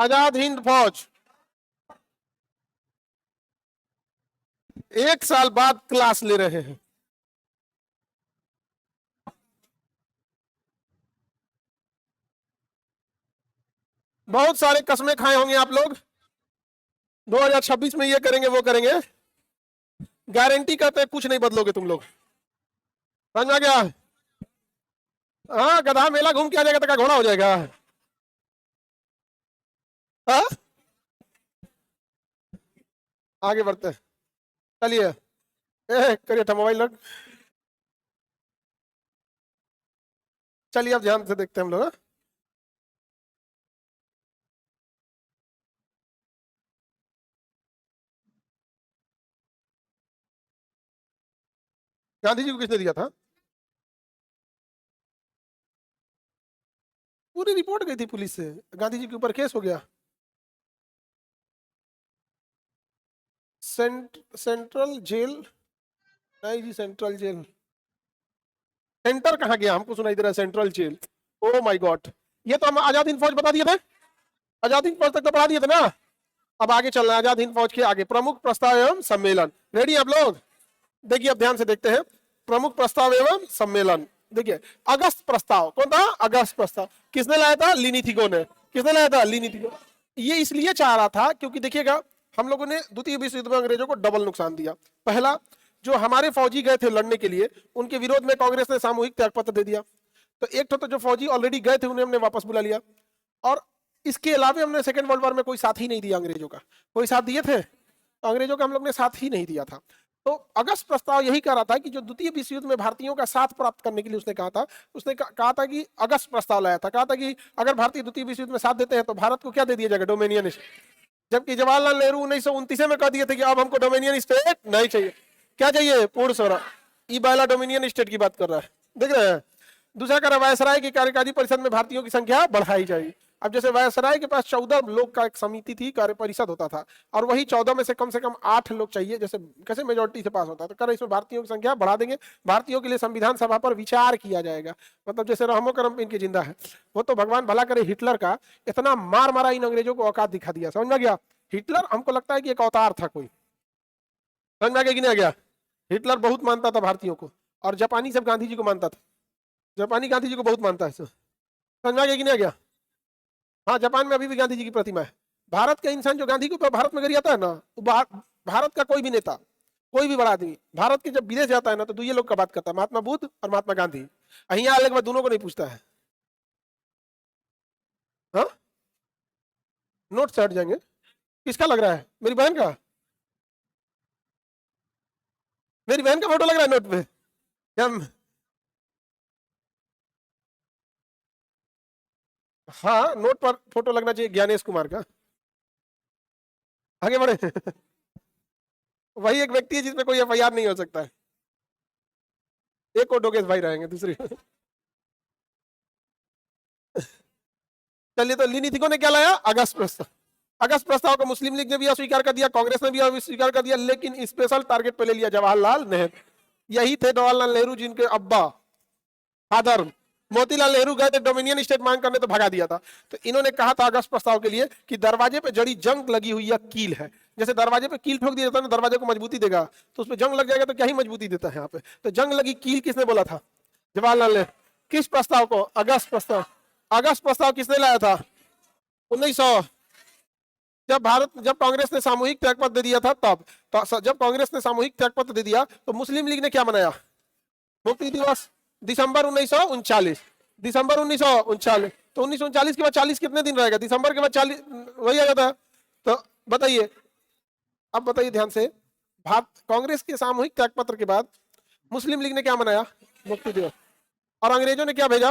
आजाद हिंद फौज 1 साल बाद क्लास ले रहे हैं। बहुत सारे कस्में खाए होंगे आप लोग, 2026 में ये करेंगे वो करेंगे, गारंटी करते हैं कुछ नहीं बदलोगे तुम लोग। समझ में आ गया? हाँ, गधा मेला घूम के आ जाएगा तो क्या घोड़ा हो जाएगा? हाँ, आगे बढ़ते हैं, चलिए। करिए मोबाइल रख। चलिए अब ध्यान से देखते हैं हम लोग। गांधी जी को किसने दिया था? पूरी रिपोर्ट गई थी पुलिस से, गांधी जी के ऊपर केस हो गया। Central jail? नहीं जी, सेंट्रल जेल सेंटर कहाँ गया? हमको सुनाई दे रहा है central jail. Oh my god, ये तो हम आजाद हिंद फौज बता दिए थे, आजाद हिंद फौज तक तो पढ़ा दिए थे ना। अब आगे चलना है आजाद हिंद फौज के आगे। प्रमुख प्रस्ताव एवं सम्मेलन, रेडी आप लोग? देखिए अब ध्यान से देखते हैं, प्रमुख प्रस्ताव एवं सम्मेलन। देखिए, अगस्त प्रस्ताव कौन था? अगस्त प्रस्ताव किसने लाया था? लीनी थिगो ने। किसने लाया था? लीनी थिगो। ये इसलिए चाह रहा था क्योंकि देखिएगा, हम लोगों ने द्वितीय विश्व युद्ध में अंग्रेजों को डबल नुकसान दिया। पहला, जो हमारे फौजी गए थे लड़ने के लिए, उनके विरोध में कांग्रेस ने सामूहिक त्यागपत्र दे दिया। तो एक तो जो फौजी ऑलरेडी गए थे उन्हें हमने वापस बुला लिया, और इसके अलावा हमने सेकेंड वर्ल्ड वॉर में कोई साथ ही नहीं दिया अंग्रेजों का। कोई साथ दिए थे? तो अंग्रेजों का हम लोग ने साथ ही नहीं दिया था। तो अगस्त प्रस्ताव यही कह रहा था कि जो द्वितीय विश्व युद्ध में भारतीयों का साथ प्राप्त करने के लिए उसने कहा था, कहा था कि अगस्त प्रस्ताव लाया था, कहा था कि अगर भारतीय द्वितीय विश्व युद्ध में साथ देते हैं तो भारत को क्या दे दिया जाएगा? Dominion state. जबकि जवाहरलाल नेहरू 1929 में कह दिए थे कि अब हमको डोमिनियन स्टेट नहीं चाहिए, क्या चाहिए? पूर्ण स्वराज। ई बाला डोमिनियन स्टेट की बात कर रहा है, देख रहे हैं। दूसरा कह रहा है वायसराय की कार्यकारी परिषद में भारतीयों की संख्या बढ़ाई जाएगी। अब जैसे वायसराय के पास 14 लोग का एक समिति थी, कार्य परिषद होता था, और वही 14 में से कम 8 लोग चाहिए, जैसे कैसे मेजोरिटी से पास होता है। तो कर इसमें भारतीयों की संख्या बढ़ा देंगे, भारतीयों के लिए संविधान सभा पर विचार किया जाएगा। मतलब जैसे रहमो करम इनकी जिंदा है, वो तो भगवान भला करे हिटलर का इतना मार मारा इन अंग्रेजों को, औकात दिखा दिया। समझ में गया? हिटलर हमको लगता है कि एक अवतार था कोई। समझ में गया कि नहीं गया? हिटलर बहुत मानता था भारतीयों को, और जापानी सब गांधी जी को मानता था। जापानी गांधी जी को बहुत मानता है। समझ में गया कि नहीं गया? हाँ, जापान में अभी भी गांधी जी की प्रतिमा है। भारत का इंसान जो गांधी को भारत में गरियाता है ना, वो भारत का कोई भी नेता, कोई भी बड़ा आदमी भारत के जब विदेश जाता है ना, तो दो ये लोग का बात करता है, महात्मा बुद्ध और महात्मा गांधी। यहाँ आने के बाद दोनों को नहीं पूछता है। हाँ, नोट से हट जाएंगे। किसका लग रहा है? मेरी बहन का? मेरी बहन का फोटो लग रहा है नोट पे? क्या? हाँ, नोट पर फोटो लगना चाहिए ज्ञानेश कुमार का। आगे बढ़े। वही एक व्यक्ति है जिसमें कोई एफआईआर नहीं हो सकता है। एक और डोगेश भाई रहेंगे दूसरी। चलिए, तो लीनी थिगो ने क्या लाया? अगस्त प्रस्ताव। अगस्त प्रस्ताव को मुस्लिम लीग ने भी अस्वीकार कर दिया, कांग्रेस ने भी अस्वीकार कर दिया, लेकिन स्पेशल टारगेट पे ले लिया जवाहरलाल नेहरू। यही थे जवाहरलाल नेहरू जिनके अब्बा, फादर मोतीलाल नेहरू गए थे डोमिनियन स्टेट मांग करने, तो भगा दिया था। तो इन्होंने कहा था अगस्त प्रस्ताव के लिए कि दरवाजे पे जड़ी जंग लगी हुई है, कील है। जैसे दरवाजे पे कील ठोक दिया जाता है ना, दरवाजे को मजबूती देगा, तो उसमें जंग लग जाएगा तो क्या ही मजबूती देता है यहाँ पे। तो जंग लगी कील किसने बोला था? जवाहरलाल नेहरू। किस प्रस्ताव को? अगस्त प्रस्ताव। अगस्त प्रस्ताव किसने लाया था? 1900, जब कांग्रेस ने सामूहिक त्यागपत्र दे दिया था तब। तो जब कांग्रेस ने सामूहिक त्यागपत्र दे दिया तो मुस्लिम लीग ने क्या मनाया? मुक्ति दिवस। दिसंबर 1939। दिसंबर 1939। तो 1939 के बाद 40 कितने दिन रहेगा? दिसंबर के बाद 40 वही आ जाता है। तो बताइए, अब बताइए ध्यान से, कांग्रेस के सामूहिक त्यागपत्र के बाद मुस्लिम लीग ने क्या मनाया? मुक्ति दिवस। और अंग्रेजों ने क्या भेजा?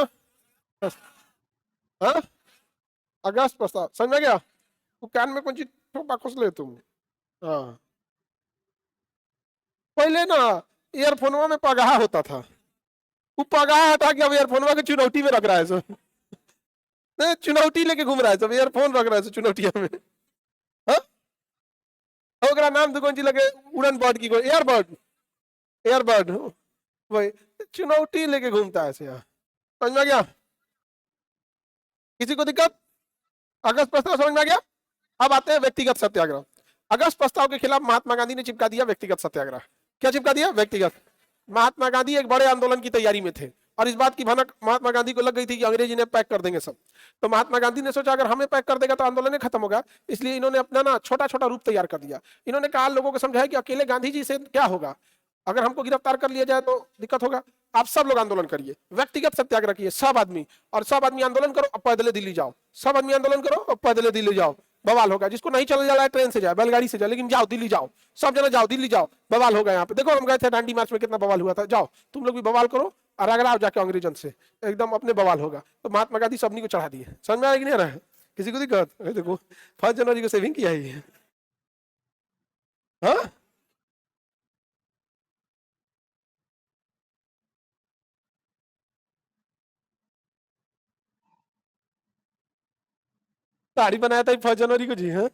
हाँ, अगस्त प्रस्ताव। समझ में गया? तू कान में कौन चीज ठोपा खुश ले तुम? हाँ, पहले ना ईयरफोनवा में पगाहा होता था, वो पगाहा हटा के अब ईयरफोनवा के चुनौती में रख रहा है सब। नहीं, चुनौती लेके घूम रहा है सब, ईयरफोन रख रहा है सब चुनौतिया में। हाँ, ओकरा नाम तो कौन सी लगे? उड़न बर्ड की कोई एयरबर्ड, एयरबर्ड वही चुनौती लेके घूमता है ऐसे यहाँ। समझ में गया? किसी को दिक्कत? अगस्त प्रस्ताव समझ में आ गया। अब आते हैं व्यक्तिगत सत्याग्रह। अगस्त प्रस्ताव के खिलाफ महात्मा गांधी ने चिपका दिया व्यक्तिगत सत्याग्रह। क्या चिपका दिया? व्यक्तिगत। महात्मा गांधी एक बड़े आंदोलन की तैयारी में थे और इस बात की भनक महात्मा गांधी को लग गई थी कि अंग्रेज इन्हें पैक कर देंगे सब। तो महात्मा गांधी ने सोचा अगर हमें पैक कर देगा तो आंदोलन ही खत्म होगा, इसलिए इन्होंने अपना ना छोटा छोटा रूप तैयार कर दिया। इन्होंने कहा लोगों को समझाया कि अकेले गांधी जी से क्या होगा, अगर हमको गिरफ्तार कर लिया जाए तो दिक्कत होगा, आप सब लोग आंदोलन करिए, व्यक्तिगत सत्याग्रह किए सब आदमी, और सब आदमी आंदोलन करो और पैदल दिल्ली जाओ, सब आदमी आंदोलन करो और पैदल दिल्ली जाओ, बवाल होगा। जिसको नहीं चला जा रहा है ट्रेन से जाए, बैलगाड़ी से जाए, लेकिन जाओ दिल्ली जाओ, सब जना जाओ दिल्ली जाओ, बवाल होगा। यहाँ पे देखो हम गए थे दांडी मार्च में, कितना बवाल हुआ था, जाओ तुम लोग भी बवाल करो और अगर आओ जाके अंग्रेजन से एकदम अपने बवाल होगा। तो महात्मा गांधी सबनी को चढ़ा दिए। समझ में आया कि नहीं आ रहा है? किसी को दिक्कत? देखो 5 जनवरी को सेविंग किया है। हाँ दाढ़ी बनाया था 5 जनवरी को जी। हाँ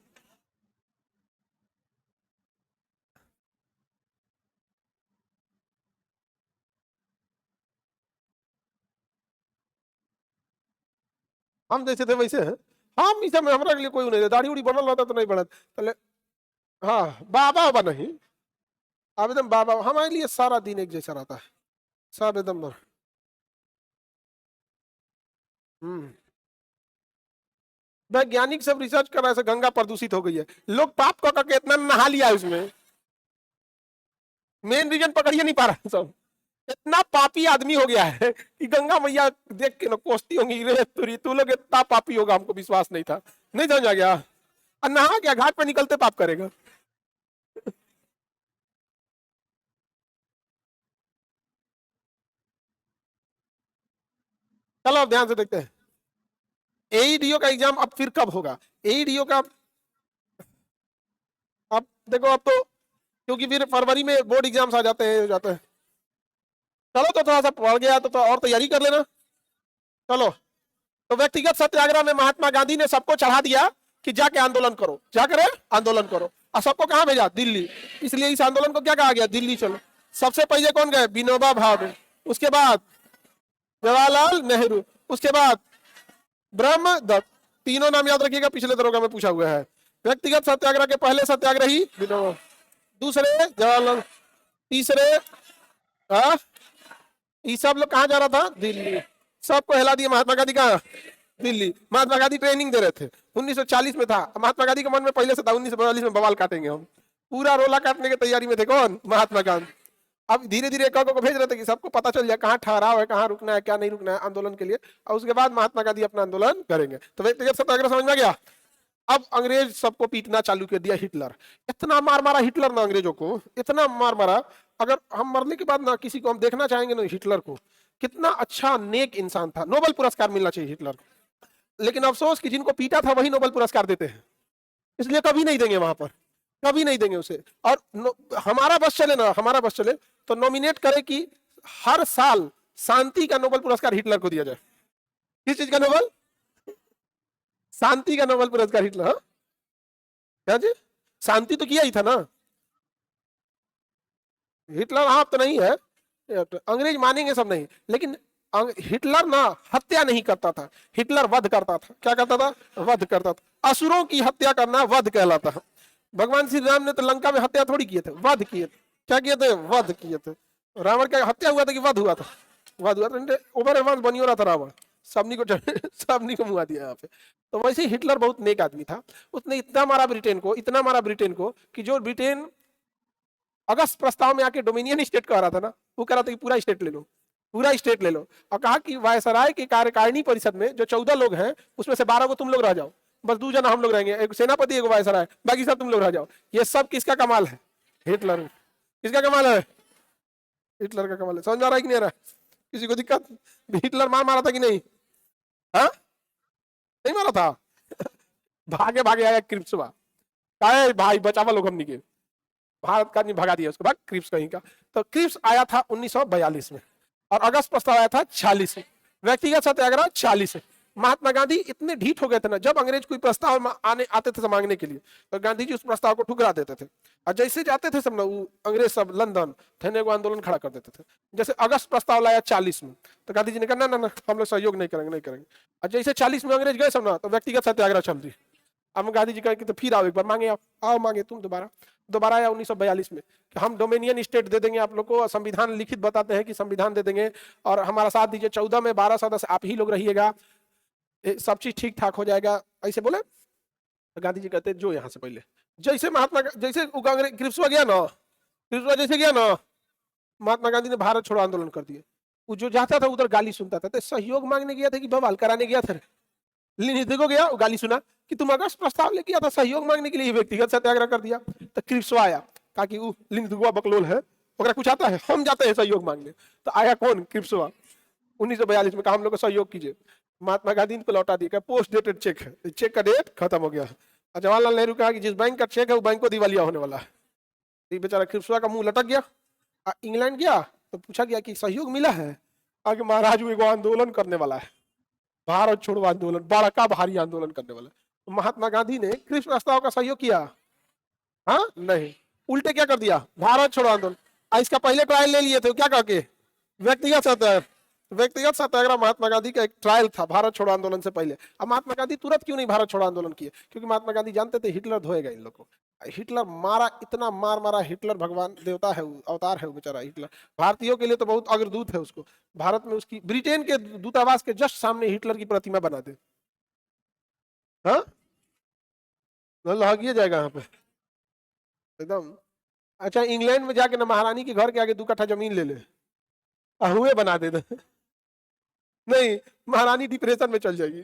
हम जैसे थे वैसे हैं। हम इस समय हमारे लिए कोई नहीं है, दाढ़ी उड़ी बनल रहता तो नहीं बनत पहले। हाँ बाबा बाबा नहीं, आप एकदम बाबा, हमारे लिए सारा दिन एक जैसा रहता है, सब एकदम। हम्म वैज्ञानिक सब रिसर्च कर रहे हैं, गंगा प्रदूषित हो गई है, लोग पाप को करके इतना नहा लिया है उसमें। मेन रीजन पकड़िए नहीं पा रहा सब, इतना पापी आदमी हो गया है कि गंगा मैया देख के ना कोसती होंगी, रे तू लोग इतना पापी होगा हमको विश्वास नहीं था। नहीं समझ आ गया? और नहा क्या घाट पे निकलते पाप करेगा। चलो अब ध्यान से देखते हैं एईडीओ का एग्जाम अब फिर कब होगा। एईडीओ का अब देखो, अब तो क्योंकि फिर फरवरी में बोर्ड एग्जाम्स आ जाते हैं चलो तो थोड़ा सा पढ़ गया तो और तैयारी कर लेना। चलो तो व्यक्तिगत सत्याग्रह में महात्मा गांधी ने सबको चढ़ा दिया कि जाके आंदोलन करो, जा करे आंदोलन करो, और सबको कहां भेजा? दिल्ली। इसलिए इस आंदोलन को क्या कहा गया? दिल्ली चलो। सबसे पहले कौन गए? विनोबा भावे, उसके बाद जवाहरलाल नेहरू, उसके बाद ब्रह्म दत्त। तीनों नाम याद रखिएगा, पिछले दरोगा में पूछा हुआ है। व्यक्तिगत सत्याग्रह के पहले सत्याग्रही विनोबा, दूसरे जवाहरलाल, तीसरे हाँ ये सब लोग कहाँ जा रहा था? दिल्ली। सबको हिला दिया महात्मा गांधी कहाँ? दिल्ली। महात्मा गांधी ट्रेनिंग दे रहे थे, 1940 में था। महात्मा गांधी के मन में पहले से था 1942 में बवाल काटेंगे हम, पूरा रोला काटने की तैयारी में थे। कौन? महात्मा गांधी। अब धीरे धीरे एक को भेज रहे थे कि सबको पता चल जाए कहाँ ठहराव है, कहाँ रुकना है, क्या नहीं रुकना है आंदोलन के लिए, और उसके बाद महात्मा गांधी अपना आंदोलन करेंगे। तो व्यक्तिगत सत्याग्रह समझ में आ गया। अब अंग्रेज सबको पीटना चालू कर दिया। हिटलर इतना मार मारा, हिटलर ना अंग्रेजों को इतना मार मारा, अगर हम मरने के बाद ना किसी को हम देखना चाहेंगे ना हिटलर को, कितना अच्छा नेक इंसान था, नोबेल पुरस्कार मिलना चाहिए हिटलर को। लेकिन अफसोस कि जिनको पीटा था वही नोबेल पुरस्कार देते हैं, इसलिए कभी नहीं देंगे वहां पर, कभी नहीं देंगे उसे। और हमारा बस चले ना, हमारा बस चले तो नॉमिनेट करे कि हर साल शांति का नोबेल पुरस्कार हिटलर को दिया जाए। किस चीज का नोबेल? शांति का नोबेल पुरस्कार हिटलर। हाँ क्या जी, शांति तो किया ही था ना हिटलर। हाँ तो नहीं है, अंग्रेज मानेंगे सब नहीं, लेकिन हिटलर ना हत्या नहीं करता था, हिटलर वध करता था। क्या करता था? वध करता था। असुरों की हत्या करना वध कहलाता है। भगवान श्री राम ने तो लंका में हत्या थोड़ी किए थे, वध किए थे। क्या किए थे? वध किए थे। रावण का हत्या हुआ था कि वध हुआ था? वध हुआ था। ओवर एडवांस बनी हो रहा था रावण, सबनी को सबनी को मुआ दिया यहाँ पे। तो वैसे ही हिटलर बहुत नेक आदमी था, उसने इतना मारा ब्रिटेन को, इतना मारा ब्रिटेन को कि जो ब्रिटेन अगस्त प्रस्ताव में आके डोमिनियन स्टेट कह रहा था ना, वो कह रहा था कि पूरा स्टेट ले लो, पूरा स्टेट ले लो। और कहा कि वायसराय की कार्यकारिणी परिषद में जो 14 लोग हैं उसमें से 12 को तुम लोग रह जाओ, बस 2 जना हम लोग रहेंगे, एक सेनापति एक वायसराय, बाकी सब तुम लोग रह जाओ। ये सब किसका कमाल है? हिटलर। किसका कमाल है? हिटलर का कमाल है। समझ आ रहा है कि नहीं आ रहा? किसी को दिक्कत? हिटलर मार मारा था कि नहीं? हाँ नहीं मारा था भागे भागे आया क्रिप्स, भाई बचावा लोग हमनी के, भारत का नहीं भगा दिया उसको, भाग क्रिप्स कहीं का। तो क्रिप्स आया था 1942 में और अगस्त प्रस्ताव आया था 46 में। व्यक्तिगत सत्याग्रह 46 में। महात्मा गांधी इतने ढीठ हो गए थे ना, जब अंग्रेज कोई प्रस्ताव आते थे मांगने के लिए, तो गांधी जी उस प्रस्ताव को ठुकरा देते थे। और जैसे जाते थे सब ना, वो अंग्रेज सब लंदन थने को आंदोलन खड़ा कर देते थे। जैसे अगस्त प्रस्ताव लाया 40 में, तो गांधी जी ने कहा ना ना ना, हम लोग सहयोग नहीं करेंगे, नहीं करेंगे। और जैसे 40 में अंग्रेज गए सब ना, तो व्यक्तिगत सत्याग्रह चल दी। अब गांधी जी कहे कि तो फिर आओ एक बार मांगे, आप आओ मांगे तुम दोबारा आया 1942 में कि हम डोमिनियन स्टेट दे देंगे आप लोग को, संविधान लिखित बताते हैं कि संविधान दे देंगे और हमारा साथ दीजिए, 14 में 12 सदस्य आप ही लोग रहिएगा, सब चीज ठीक ठाक हो जाएगा, ऐसे बोले। तो गांधी जी कहते जो यहाँ से पहले, जैसे क्रिप्सुआ गया ना, क्रिप्सुआ जैसे गया ना, महात्मा गांधी ने भारत छोड़ो आंदोलन कर दिया। वो जो जाता था उधर गाली सुनता था। तो सहयोग मांगने गया था कि बवाल कराने गया था? लिनिथी को गया, वो गाली सुना कि तुम अगस्त प्रस्ताव लेके आया था सहयोग मांगने के लिए, व्यक्तिगत सत्याग्रह कर दिया। तो क्रिप्सुआ आया, कहा कि लिनिथी बकलोल है, ओकरा कुछ आता है, हम जाते हैं सहयोग मांगने। तो आया कौन? क्रिप्सुआ। 1942 में कहा हम लोग को सहयोग कीजिए। महात्मा गांधी को लौटा दिया, पोस्ट डेटेड चेक है, चेक का डेट खत्म हो गया। जवाहरलाल नेहरू कहा कि जिस बैंक का चेक है वो बैंक को दिवालिया होने वाला है। ये बेचारा क्रिप्सुआ का मुंह लटक गया। इंग्लैंड गया तो पूछा गया कि सहयोग मिला है? आगे महाराज वो आंदोलन करने वाला है, भारत छोड़ो आंदोलन, बड़ा भारी आंदोलन करने वाला। तो महात्मा गांधी ने क्रिप्स प्रस्ताव का सहयोग किया? हाँ नहीं, उल्टे क्या कर दिया, भारत छोड़ो आंदोलन। इसका पहले ट्रायल ले लिए थे, क्या कह के? व्यक्तिगत सत्याग्रह महात्मा गांधी का एक ट्रायल था भारत छोड़ो आंदोलन से पहले। अब महात्मा गांधी तुरंत क्यों नहीं भारत छोड़ो आंदोलन किए? क्योंकि महात्मा गांधी जानते थे हिटलर धोएगा इन लोगों को। हिटलर मारा, इतना मारा। हिटलर भगवान देवता है, अवतार है वो बेचारा हिटलर। भारतीयों के लिए तो बहुत अग्रदूत है। उसको भारत में उसकी ब्रिटेन के दूतावास के जस्ट सामने हिटलर की प्रतिमा बना दे, हाँ लगिए जाएगा यहाँ पे एकदम। अच्छा, इंग्लैंड में जाके ना महारानी के घर के आगे 2 कट्ठा जमीन ले ले, हुए बना दे नहीं, महारानी डिप्रेशन में चल जाएगी,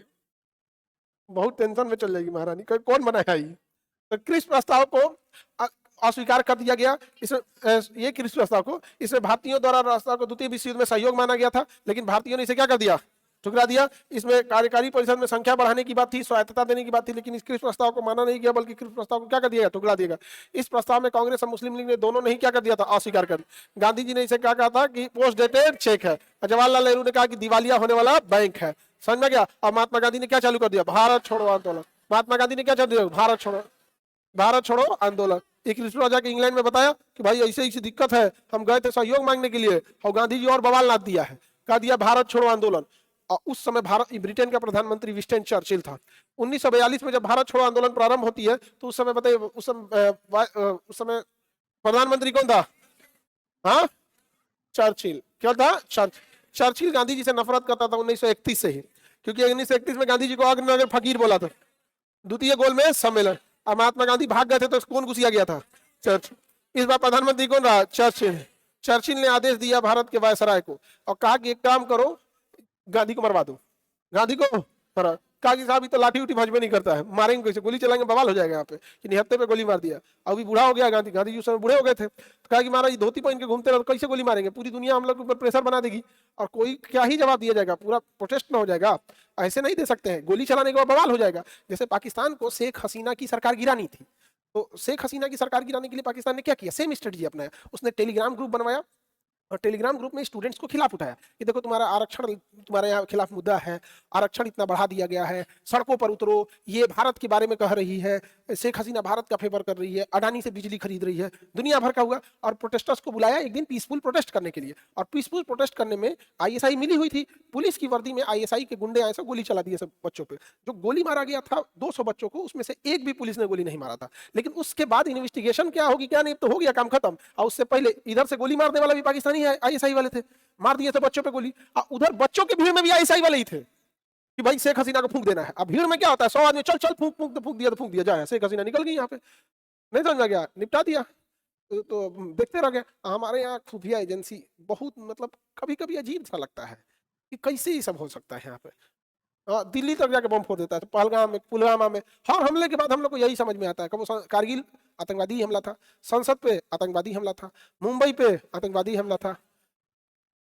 बहुत टेंशन में चल जाएगी महारानी। कौन बनाया ये? तो क्रिप्स प्रस्ताव को अस्वीकार कर दिया गया। ये क्रिप्स प्रस्ताव को, इसमें भारतीयों द्वारा प्रस्ताव को द्वितीय विश्व युद्ध में सहयोग माना गया था, लेकिन भारतीयों ने इसे क्या कर दिया? ठुकरा दिया। इसमें कार्यकारी परिषद में संख्या बढ़ाने की बात थी, स्वायत्तता देने की बात थी, लेकिन इस क्रिप्स प्रस्ताव को माना नहीं गया, बल्कि क्रिप्स प्रस्ताव को क्या कर दिया? ठुकरा दिया। इस प्रस्ताव में कांग्रेस और मुस्लिम लीग ने दोनों नहीं क्या कर दिया था? अस्वीकार कर। गांधी जी ने इसे क्या कहा था कि पोस्ट डेटेड चेक है। जवाहरलाल नेहरू ने कहा कि दिवालिया होने वाला बैंक है। समझ में गया? और महात्मा गांधी ने क्या चालू कर दिया? भारत छोड़ो आंदोलन। महात्मा गांधी ने क्या चालू दिया? भारत छोड़ो आंदोलन। एक रिश्वत जाके इंग्लैंड में बताया कि भाई ऐसे ऐसी दिक्कत है, हम गए थे सहयोग मांगने के लिए, और गांधी जी और बवाल लाद दिया है, कह दिया भारत छोड़ो आंदोलन। और उस समय ब्रिटेन का प्रधानमंत्री विंस्टन चर्चिल था। 1942 में जब भारत छोड़ो आंदोलन प्रारंभ होती है, तो उस समय बताइए, उस समय प्रधानमंत्री कौन था? हाँ, चर्चिल। क्या था? चर्चिल गांधी जी से नफरत करता था 1931 से ही, क्योंकि 1931 में गांधी जी को अग्रनगर फकीर बोला था। द्वितीय गोलमेज सम्मेलन, और महात्मा गांधी भाग गए थे तो कौन घुसिया गया था? चर्चिल। इस बार प्रधानमंत्री कौन रहा? चर्चिल। चर्चिल ने आदेश दिया भारत के वायसराय को और कहा कि एक काम करो, गांधी को मरवा दो। गांधी को कहा कि साहब ये तो लाठी उठी भजबे नहीं करता है, मारेंगे कैसे? गोली चलाएंगे, बवाल हो जाएगा यहाँ पे कि निहत्ते पे गोली मार दिया। अभी बूढ़ा हो गया गांधी, गांधी जी उस समय बूढ़े हो गए थे। तो कहा कि महाराज धोती पहन के घूमते रहो, कैसे गोली मारेंगे? पूरी दुनिया हम लोग के ऊपर प्रेशर बना देगी और कोई क्या ही जवाब दिया जाएगा, पूरा प्रोटेस्ट में हो जाएगा। ऐसे नहीं दे सकते हैं, गोली चलाने के बाद बवाल हो जाएगा। जैसे पाकिस्तान को शेख हसीना की सरकार गिरानी थी, तो शेख हसीना की सरकार गिराने के लिए पाकिस्तान ने क्या किया? सेम स्ट्रेटजी अपनाया। उसने टेलीग्राम ग्रुप बनवाया और टेलीग्राम ग्रुप में स्टूडेंट्स को खिलाफ उठाया कि देखो तुम्हारा आरक्षण, तुम्हारे यहाँ खिलाफ मुद्दा है, आरक्षण इतना बढ़ा दिया गया है, सड़कों पर उतरो, ये भारत के बारे में कह रही है, शेख हसीना भारत का फेवर कर रही है, अडानी से बिजली खरीद रही है, दुनिया भर का हुआ। और प्रोटेस्टर्स को बुलाया एक दिन पीसफुल प्रोटेस्ट करने के लिए, और पीसफुल प्रोटेस्ट करने में आईएसआई मिली हुई थी। पुलिस की वर्दी में आईएसआई के गुंडे आए, सब गोली चला दिए सब बच्चों पे। जो गोली मारा गया था 200 बच्चों को, उसमें से एक भी पुलिस ने गोली नहीं मारा था। लेकिन उसके बाद इन्वेस्टिगेशन क्या होगी क्या नहीं, तो हो गया काम खत्म। और उससे पहले इधर से गोली मारने वाला भी पाकिस्तानी आईएसआई वाले थे, मार दिए थे बच्चों पे गोली। उधर बच्चों की भीड़ में भी आईएसआई वाले ही थे कि भाई शेख हसीना को फूंक देना है। अब भीड़ में क्या होता है, 100 आदमी चल चल फूंक फूंक, तो फूंक दिया जाए, शेख हसीना निकल गई यहाँ पे, नहीं समझ में गया, निपटा दिया। तो देखते रह गए। हमारे यहाँ खुफिया एजेंसी बहुत, मतलब कभी कभी अजीब सा लगता है कि कैसे ये सब हो सकता है यहाँ पे। दिल्ली तक जाके बम फोड़ देता है, तो पहलगाम में, पुलवामा में, हर हमले के बाद हम लोग को यही समझ में आता है। कब कारगिल आतंकवादी हमला था, संसद पे आतंकवादी हमला था, मुंबई पे आतंकवादी हमला था,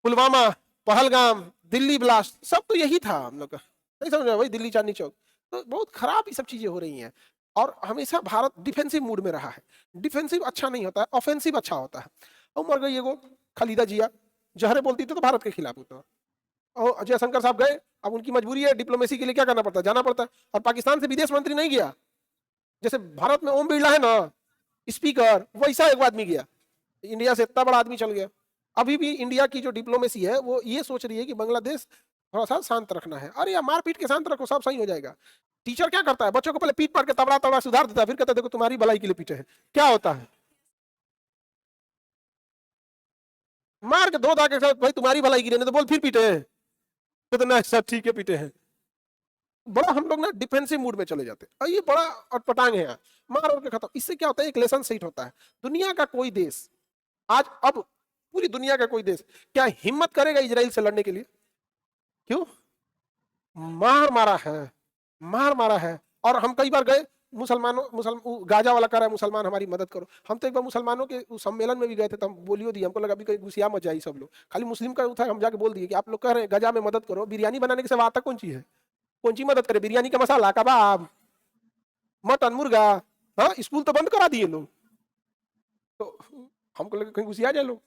पुलवामा, पहलगाम, दिल्ली ब्लास्ट, सब तो यही था हम लोग का, नहीं समझ रहे भाई, दिल्ली चांदनी चौक। तो बहुत खराब ये सब चीजें हो रही हैं। और हमेशा भारत डिफेंसिव मूड में रहा है। डिफेंसिव अच्छा नहीं होता है, ऑफेंसिव अच्छा होता है। और मर गई एगो खालिदा जिया, जहरे बोलती थी तो भारत के खिलाफ होता। और जयशंकर साहब गए, अब उनकी मजबूरी है, डिप्लोमेसी के लिए क्या करना पड़ता है, जाना पड़ता है। और पाकिस्तान से विदेश मंत्री नहीं गया, जैसे भारत में ओम बिरला है ना स्पीकर, वैसा एक आदमी गया, इंडिया से इतना बड़ा आदमी चल गया। अभी भी इंडिया की जो डिप्लोमेसी है वो ये सोच रही है कि बांग्लादेश थोड़ा सा शांत रखना है। अरे यार मार पीट के शांत रखो, सब सही हो जाएगा। टीचर क्या करता है, बच्चों को पहले पीट पाट के तबड़ा तबड़ा सुधार देता है, फिर कहता है देखो तुम्हारी भलाई के लिए पीटे हैं। क्या होता है, मार के धो धा के साथ भाई तुम्हारी भलाई की, तो बोल फिर पीटे हैं, तो ना सब ठीक है पीटे हैं। बड़ा हम लोग ना डिफेंसिव मूड में चले जाते हैं, और ये बड़ा अटपटांग है यार, मार और के खत्म। इससे क्या होता है, एक लेसन सेट होता है। दुनिया का कोई देश आज, अब पूरी दुनिया का कोई देश क्या हिम्मत करेगा इजराइल से लड़ने के लिए? क्यों? मार मारा है, मार मारा है। और हम कई बार गए, मुसलमानों गाजा वाला कह रहा है मुसलमान हमारी मदद करो। हम तो एक बार मुसलमानों के उस सम्मेलन में भी गए थे, तो हम बोलियो दिए, हमको लगा अभी कहीं घुसिया मत जाए सब लोग, खाली मुस्लिम का था, हम जाके बोल दिए कि आप लोग कह रहे हैं गजा में मदद करो, बिरयानी बनाने के सिवा आता कौन चीज है, कौन सी मदद करे, बिरयानी का मसाला, कबाब, मटन, मुर्गा। हाँ, स्कूल तो बंद करा दिए लोग, तो हमको लगा कहीं घुसिया जाए लोग,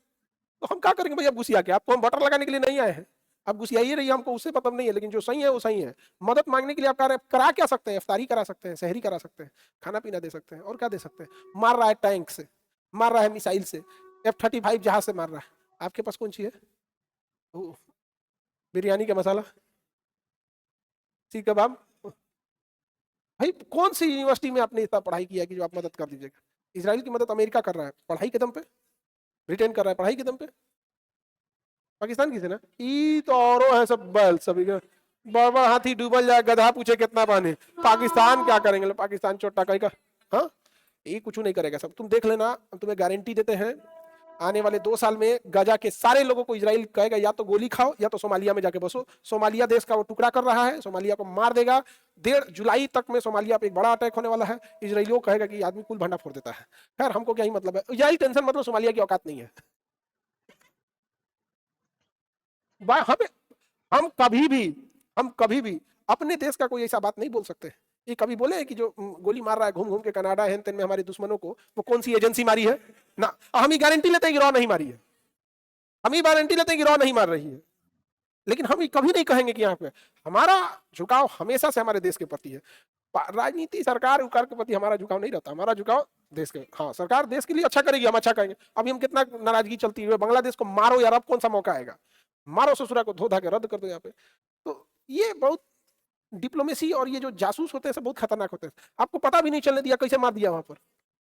तो हम क्या करेंगे भैया घुसिया के, आपको हम बटर लगाने के लिए नहीं आए हैं, आप घुसियाइए रहिए, हमको उससे पता नहीं है, लेकिन जो सही है वो सही है। मदद मांगने के लिए आप करा क्या सकते हैं, इफ्तारी करा सकते हैं, सहरी करा सकते हैं, खाना पीना दे सकते हैं, और क्या दे सकते हैं। मार रहा है टैंक से, मार रहा है मिसाइल से, F-35 जहाज से मार रहा है, आपके पास कौन सी है? बिरयानी का मसाला, सीख कबाब। भाई कौन सी यूनिवर्सिटी में आपने इतना पढ़ाई किया कि जो आप मदद कर दीजिएगा? इसराइल की मदद अमेरिका कर रहा है पढ़ाई के दम पे, ब्रिटेन कर रहा है पढ़ाई के दम पे, पाकिस्तान की सेना ई तो औरों है सब बैल सभी का, बड़ा हाथी डूबल जाए गधा पूछे कितना पानी, पाकिस्तान क्या करेंगे, पाकिस्तान चोटा कहीं का। हाँ, ये कुछ नहीं करेगा सब, तुम देख लेना, हम तुम्हें गारंटी देते हैं आने वाले 2 साल में गाजा के सारे लोगों को इजराइल कहेगा या तो गोली खाओ या तो सोमालिया में जाके बसो। सोमालिया देश का वो टुकड़ा कर रहा है, सोमालिया को मार देगा। 1.5 जुलाई तक में सोमालिया पे एक बड़ा अटैक होने वाला है, इजराइलियों कहेगा कि आदमी कुल भंडा फोड़ देता है। खैर हमको क्या ही मतलब है, इजराइल टेंशन मतलब सोमालिया की औकात नहीं है। हमें, हम कभी भी अपने देश का कोई ऐसा बात नहीं बोल सकते। ये कभी बोले कि जो गोली मार रहा है घूम घूम के कनाडा हेन तेन में हमारे दुश्मनों को, वो कौन सी एजेंसी मारी है ना? हम ही गारंटी लेते हैं कि रॉ नहीं मारी है, हम ही गारंटी लेते हैं कि रॉ नहीं मार रही है, लेकिन हम कभी नहीं कहेंगे कि यहाँ पे हमारा झुकाव हमेशा से हमारे देश के प्रति है। राजनीति सरकार उकार के प्रति हमारा झुकाव नहीं रहता, हमारा झुकाव देश के, हाँ सरकार देश के लिए अच्छा करेगी, हम अच्छा करेंगे। अभी हम कितना नाराजगी चलती है, बांग्लादेश को मारो यार, अब कौन सा मौका आएगा, मारो ससुरा को धो धा के रद्द कर दो यहाँ पे। तो ये बहुत डिप्लोमेसी और ये जो जासूस होते हैं सब बहुत खतरनाक होते हैं, आपको पता भी नहीं चलने दिया कैसे मार दिया वहां पर।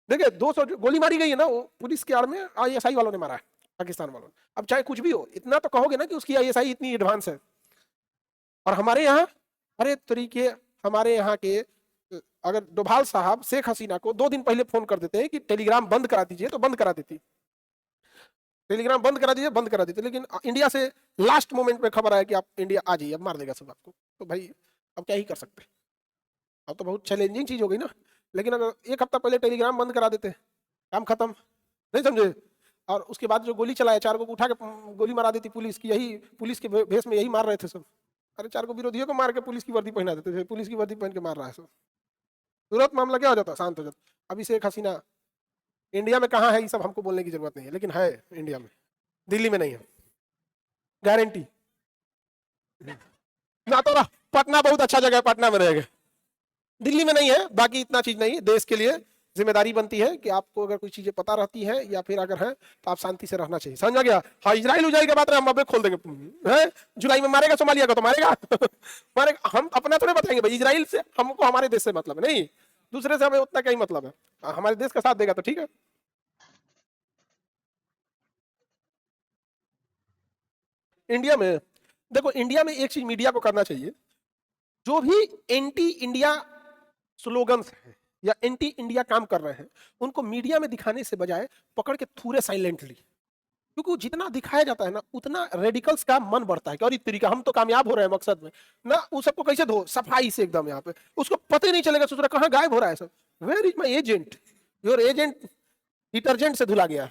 देखिए 200 गोली मारी गई है ना, वो पुलिस के आड़ में ISI वालों ने मारा है, पाकिस्तान वालों ने। अब चाहे कुछ भी हो, इतना तो कहोगे ना कि उसकी ISI इतनी एडवांस है। और हमारे यहाँ हर तरीके, हमारे यहाँ के अगर डोभाल साहब शेख हसीना को 2 दिन पहले फोन कर देते हैं कि टेलीग्राम बंद करा दीजिए, तो बंद करा देती, टेलीग्राम बंद करा दीजिए, बंद करा देते। लेकिन इंडिया से लास्ट मोमेंट में खबर आया कि आप इंडिया आ जाइए, अब मार देगा सब आपको। तो भाई अब क्या ही कर सकते हैं, अब तो बहुत चैलेंजिंग चीज हो गई ना। लेकिन अगर 1 हफ्ता पहले टेलीग्राम बंद करा देते, काम खत्म, नहीं समझे। और उसके बाद जो गोली चलाया, 4 को उठा के गोली मारा देती पुलिस की, यही पुलिस के भेष में यही मार रहे थे सब। अरे 4 को विरोधियों को मार के पुलिस की वर्दी पहना देते थे, पुलिस की वर्दी पहन के मार रहा है सब, तुरंत मामला क्या हो जाता, शांत हो जाता। अभी शेख हसीना इंडिया में कहाँ है, ये सब हमको बोलने की जरूरत नहीं है, लेकिन है इंडिया में, दिल्ली में नहीं है, गारंटी ना। तो पटना बहुत अच्छा जगह है, पटना में रहेगा, दिल्ली में नहीं है। बाकी इतना चीज नहीं है, देश के लिए जिम्मेदारी बनती है कि आपको अगर कोई चीजें पता रहती है या फिर अगर है तो आप शांति से रहना चाहिए, समझ आ गया। हाँ, इजराइल उजराइल के बात हम अब खोल देंगे है, जुलाई में मारेगा सोमालिया को तो मारेगा मारेगा, हम अपना थोड़े बताएंगे भाई, इजराइल से हमको हमारे देश से मतलब है नहीं, दूसरे से हमें उतना क्या ही मतलब है, हमारे देश का साथ देगा तो ठीक है। इंडिया में देखो, इंडिया में एक चीज मीडिया को करना चाहिए, जो भी एंटी इंडिया स्लोगन्स हैं या एंटी इंडिया काम कर रहे हैं, उनको मीडिया में दिखाने से बजाय पकड़ के थूरे साइलेंटली, क्योंकि जितना दिखाया जाता है ना उतना रेडिकल्स का मन बढ़ता है कि और इस तरीका हम तो कामयाब हो रहे हैं मकसद में ना, उस सबको कैसे धो सफाई से एकदम, यहाँ पे उसको पता ही नहीं चलेगा, सोच रहा कहाँ गायब हो रहा है सब, where is my agent, your agent detergent से धुला गया,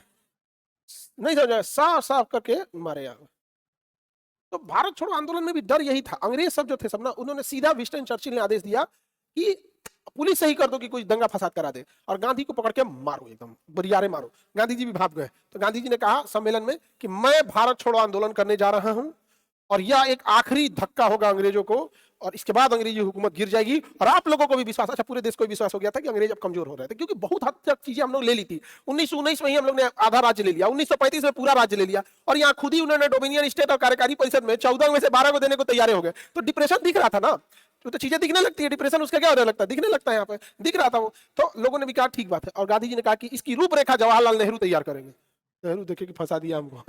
नहीं समझा, साफ साफ करके मारे यहाँ। तो भारत छोड़ो आंदोलन में भी डर यही था, अंग्रेज सब जो थे सब ना, उन्होंने सीधा विंस्टन चर्चिल ने आदेश दिया कि पुलिस से ही कर दो कि कोई दंगा फसाद करा दे, और गांधी को पकड़ के मारो, एकदम बरियारे मारो। गांधी जी भी भाग गए, तो गांधी जी ने कहा सम्मेलन में कि मैं भारत छोड़ो आंदोलन करने जा रहा हूं, और यह एक आखिरी धक्का होगा अंग्रेजों को, और इसके बाद अंग्रेजी हुकूमत गिर जाएगी। और आप लोगों को भी विश्वास, अच्छा पूरे देश को भी विश्वास हो गया था कि अंग्रेज अब कमजोर हो रहे थे, क्योंकि बहुत हद तक चीजें हम लोग ले ली थी। 1919 में ही हम लोग ने आधा राज्य ले लिया, 1935 में पूरा राज्य ले लिया, और यहाँ खुद ही उन्होंने डोमिनियन स्टेट और कार्यकारी परिषद में 14 में से 12 को देने को तैयार हो गए। तो डिप्रेशन दिख रहा था ना, तो चीजें दिखने लगती है, डिप्रेशन उसका क्या होने लगता है, दिखने लगता है। यहाँ पे दिख रहा था वो, तो लोगों ने भी कहा ठीक बात है, और गांधी जी ने कहा कि इसकी रूपरेखा जवाहरलाल नेहरू तैयार करेंगे। नेहरू देखे कि फंसा दिया हमको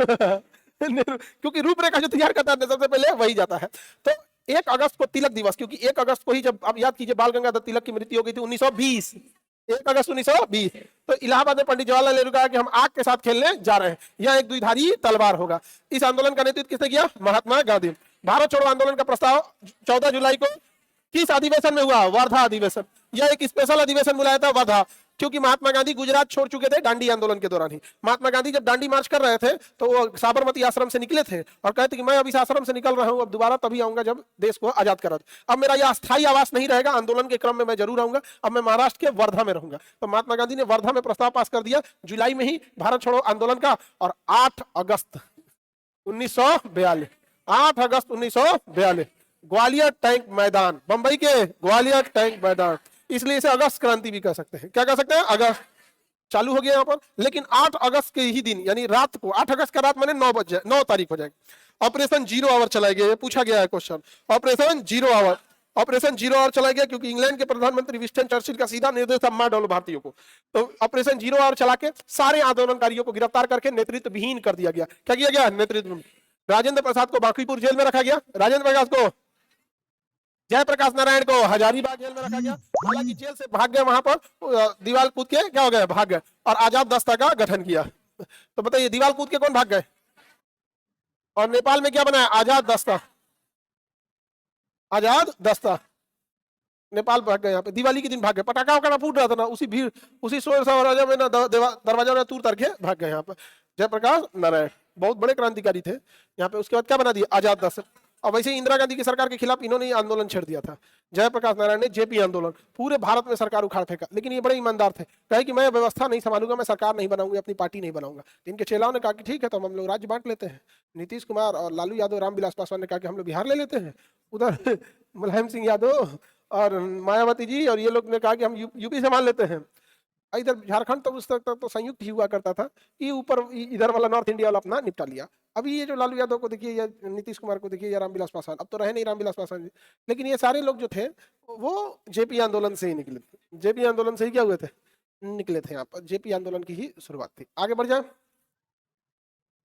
नेहरू, क्योंकि रूपरेखा जो तैयार करता है सबसे पहले वही जाता है। तो 1 अगस्त को तिलक दिवस, क्योंकि 1 अगस्त को ही, जब आप याद कीजिए बाल गंगाधर तिलक की मृत्यु हो गई थी 1920, 1 अगस्त 1920, तो इलाहाबाद में पंडित जवाहरलाल नेहरू कहा कि हम आग के साथ खेलने जा रहे हैं, यह एक द्विधारी तलवार होगा। इस आंदोलन का नेतृत्व किसने किया? महात्मा गांधी। भारत छोड़ो आंदोलन का प्रस्ताव 14 जुलाई को किस अधिवेशन में हुआ? वर्धा अधिवेशन। यह एक स्पेशल अधिवेशन बुलाया था वर्धा, क्योंकि महात्मा गांधी गुजरात छोड़ चुके थे दांडी आंदोलन के दौरान ही। महात्मा गांधी जब दांडी मार्च कर रहे थे तो वो साबरमती आश्रम से निकले थे और कहते कि मैं अभी इस आश्रम से निकल रहा हूं, अब दोबारा तभी आऊंगा जब देश को आजाद करा। अब मेरा यह अस्थायी आवास नहीं रहेगा, आंदोलन के क्रम में मैं जरूर आऊंगा, अब मैं महाराष्ट्र के वर्धा में रहूंगा। तो महात्मा गांधी ने वर्धा में प्रस्ताव पास कर दिया जुलाई में ही भारत छोड़ो आंदोलन का। और 8 अगस्त 1942, 8 अगस्त 1942 ग्वालियर टैंक मैदान, बंबई के ग्वालियर टैंक मैदान, इसलिए इसे अगस्त क्रांति भी कह सकते हैं। क्या कह सकते हैं? अगस्त चालू हो गया यहाँ पर। लेकिन 8 अगस्त के ही दिन, यानी रात को, 8 अगस्त का रात मैंने 9 तारीख हो जाएगी, ऑपरेशन जीरो आवर चलाया गया। पूछा गया है question, operation zero hour, operation zero hour चलाया गया क्योंकि इंग्लैंड के प्रधानमंत्री विंस्टन चर्चिल का सीधा निर्देश था मार डालो भारतीयों को। तो ऑपरेशन जीरो आवर चला के सारे आंदोलनकारियों को गिरफ्तार करके नेतृत्व विहीन कर दिया गया। क्या किया गया? नेतृत्व। राजेंद्र प्रसाद को बांकीपुर जेल में रखा गया, राजेंद्र प्रसाद को, जयप्रकाश नारायण को हजारीबाग जेल में रखा गया। हालांकि जेल से भाग गए, वहां पर दीवार कूद के क्या हो गए? भाग गए, और आजाद दस्ता का गठन किया। तो बताइए दीवार कूद के कौन भाग गए? और नेपाल में क्या बनाया? आजाद दस्ता, आजाद दस्ता। नेपाल भाग गए, यहाँ पे दिवाली के दिन भाग गए, पटाखा वटाखा फूट रहा था ना, उसी भीड़ उसी शोर शराबा में ना दरवाजा में तूर तर के भाग गए यहाँ पे। जयप्रकाश नारायण बहुत बड़े क्रांतिकारी थे यहाँ पे। उसके बाद क्या बना दिया? आजाद दस्ता। और वैसे इंदिरा गांधी की सरकार के खिलाफ इन्होंने ये आंदोलन छेड़ दिया था। जयप्रकाश नारायण ने जेपी आंदोलन, पूरे भारत में सरकार उखाड़ फेंका। लेकिन ये बड़े ईमानदार थे, कहे कि मैं व्यवस्था नहीं संभालूंगा, मैं सरकार नहीं बनाऊंगा, अपनी पार्टी नहीं बनाऊंगा। इनके चेलाओं ने कहा कि ठीक है, तो हम लोग राज्य बांट लेते हैं। नीतीश कुमार और लालू यादव, रामविलास पासवान ने कहा कि हम लोग बिहार ले लेते हैं, उधर मुलायम सिंह यादव और मायावती जी और ये लोग ने कहा कि हम यूपी संभाल लेते हैं। इधर झारखंड तो उस तक तो संयुक्त ही हुआ करता था, कि ऊपर इधर वाला नॉर्थ इंडिया वाला अपना निपटा लिया। अभी ये जो लालू यादव को देखिए या नीतीश कुमार को देखिए या रामविलास पासवान, अब तो रहे नहीं रामविलास पासवान जी, लेकिन ये सारे लोग जो थे वो जेपी आंदोलन से ही निकले थे। जेपी आंदोलन से ही क्या हुए थे? निकले थे। यहाँ पर जेपी आंदोलन की ही शुरुआत थी। आगे बढ़ जाए।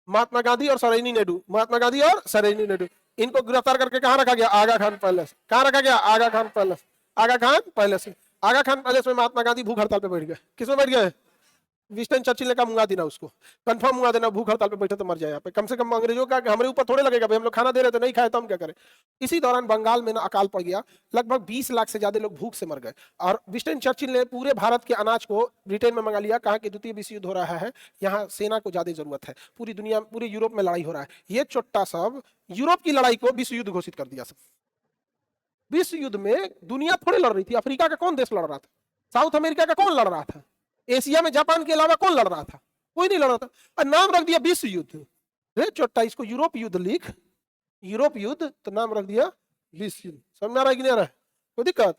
महात्मा गांधी और सरोजिनी नायडू, महात्मा गांधी और सरोजिनी नायडू, इनको गिरफ्तार करके कहाँ रखा गया? आगा खान पैलेस। कहाँ रखा गया? आगा खान पैलेस। आगा खान पैलेस, आगा खान पैलेस में महात्मा गांधी भूख हड़ताल पे बैठ गए। किसमें बैठ गए? विंस्टन चर्चिल ने कहा मुंगा देना, उसको कंफर्म मुंगा देना, भूख हड़ताल पे बैठे तो मर जाए। यहाँ पे कम से कम अंग्रेजों का हमारे ऊपर थोड़े लगेगा, भाई हम लोग खाना दे रहे तो नहीं खाए तो हम क्या करें। इसी दौरान बंगाल में ना अकाल पड़ गया, लगभग 20 लाख से ज्यादा लोग भूख से मर गए। और विंस्टन चर्चिल ने पूरे भारत के अनाज को ब्रिटेन में मंगा लिया, कहा कि द्वितीय विश्व युद्ध हो रहा है, यहाँ सेना को ज्यादा जरूरत है, पूरी दुनिया, पूरे यूरोप में लड़ाई हो रहा है। ये चोट्टा सब यूरोप की लड़ाई को विश्व युद्ध घोषित कर दिया। सब विश्व युद्ध में दुनिया थोड़ी लड़ रही थी। अफ्रीका का कौन देश लड़ रहा था? साउथ अमेरिका का कौन लड़ रहा था? एशिया में जापान के अलावा कौन लड़ रहा था? कोई नहीं लड़ रहा था। और नाम रख दिया विश्व युद्ध। रे चोट्टा, इसको यूरोप युद्ध लिख, यूरोप युद्ध, तो नाम रख दिया विश्व युद्ध। समझ में आ रहा है कि नहीं आ रहा है? कोई दिक्कत?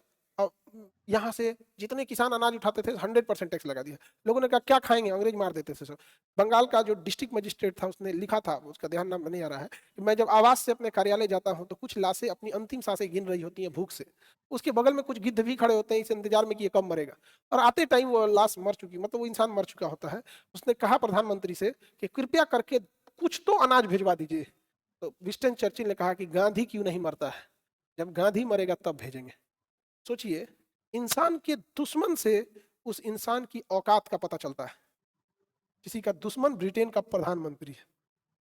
यहाँ से जितने किसान अनाज उठाते थे 100% टैक्स लगा दिया। लोगों ने कहा क्या खाएंगे, अंग्रेज मार देते थे सब। बंगाल का जो डिस्ट्रिक्ट मजिस्ट्रेट था उसने लिखा था, उसका ध्यान नाम नहीं आ रहा है, कि मैं जब आवास से अपने कार्यालय जाता हूँ तो कुछ लाशें अपनी अंतिम सांसें गिन रही होती हैं भूख से, उसके बगल में कुछ गिद्ध भी खड़े होते हैं इस इंतजार में कि ये कब मरेगा, और आते टाइम वो लाश मर चुकी, मतलब वो इंसान मर चुका होता है। उसने कहा प्रधानमंत्री से कि कृपया करके कुछ तो अनाज भिजवा दीजिए। तो विंस्टन चर्चिल ने कहा कि गांधी क्यों नहीं मरता है, जब गांधी मरेगा तब भेजेंगे। सोचिए, इंसान के दुश्मन से उस इंसान की औकात का पता चलता है। किसी का दुश्मन ब्रिटेन का प्रधानमंत्री है,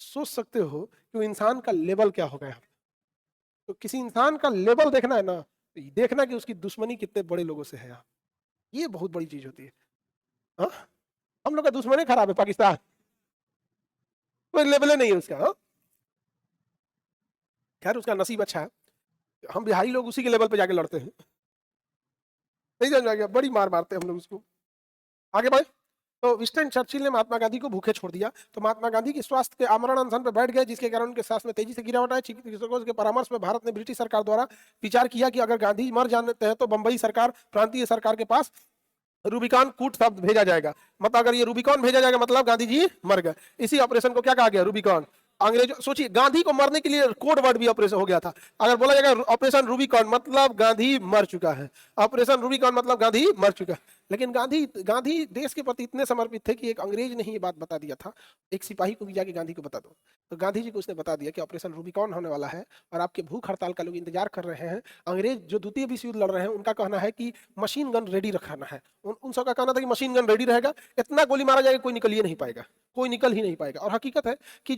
सोच सकते हो कि वो इंसान का लेवल क्या होगा यहाँ। तो किसी इंसान का लेवल देखना है ना, तो देखना कि उसकी दुश्मनी कितने बड़े लोगों से है यहाँ, ये बहुत बड़ी चीज होती है। हा? हम लोग का दुश्मन ही खराब है पाकिस्तान, कोई लेवल नहीं है उसका। हा? खैर उसका नसीब अच्छा है, हम बिहारी लोग उसी के लेवल पे जाके लड़ते हैं। नहीं समझ आ गया? बड़ी मार मारते हैं हम लोग उसको। आगे बढ़े तो विंस्टन चर्चिल ने महात्मा गांधी को भूखे छोड़ दिया, तो महात्मा गांधी की स्वास्थ्य के आमरण अनशन पर बैठ गए, जिसके कारण उनके स्वास्थ्य में तेजी से गिरावट आई। चिकित्सकों के परामर्श में भारत ने ब्रिटिश सरकार द्वारा विचार किया कि अगर गांधी मर जाते हैं तो बंबई सरकार, प्रांतीय सरकार के पास रूबिकॉन कूट शब्द भेजा जाएगा। मतलब अगर ये रूबिकॉन भेजा जाएगा मतलब गांधी जी मर गए। इसी ऑपरेशन को क्या कहा गया? रूबिकॉन। अंग्रेजों, सोचिए गांधी को मरने के लिए कोड वर्ड भी ऑपरेशन हो गया था। अगर बोला जाएगा ऑपरेशन रूबिकॉन मतलब गांधी मर चुका है, ऑपरेशन रूबिकॉन मतलब गांधी मर चुका है। लेकिन गांधी देश के प्रति इतने समर्पित थे कि एक अंग्रेज ने ही ये बात बता दिया था, एक सिपाही को भी जाके गांधी को बता दो, तो गांधी जी को उसने बता दिया कि ऑपरेशन रूबिकॉन होने वाला है और आपके भूख हड़ताल का लोग इंतजार कर रहे हैं। अंग्रेज जो द्वितीय विश्व युद्ध लड़ रहे हैं उनका कहना है कि मशीन गन रेडी रखना है, उन सबका कहना था कि मशीन गन रेडी रहेगा, इतना गोली मारा जाएगा कोई निकल ही नहीं पाएगा, कोई निकल ही नहीं पाएगा। और हकीकत है कि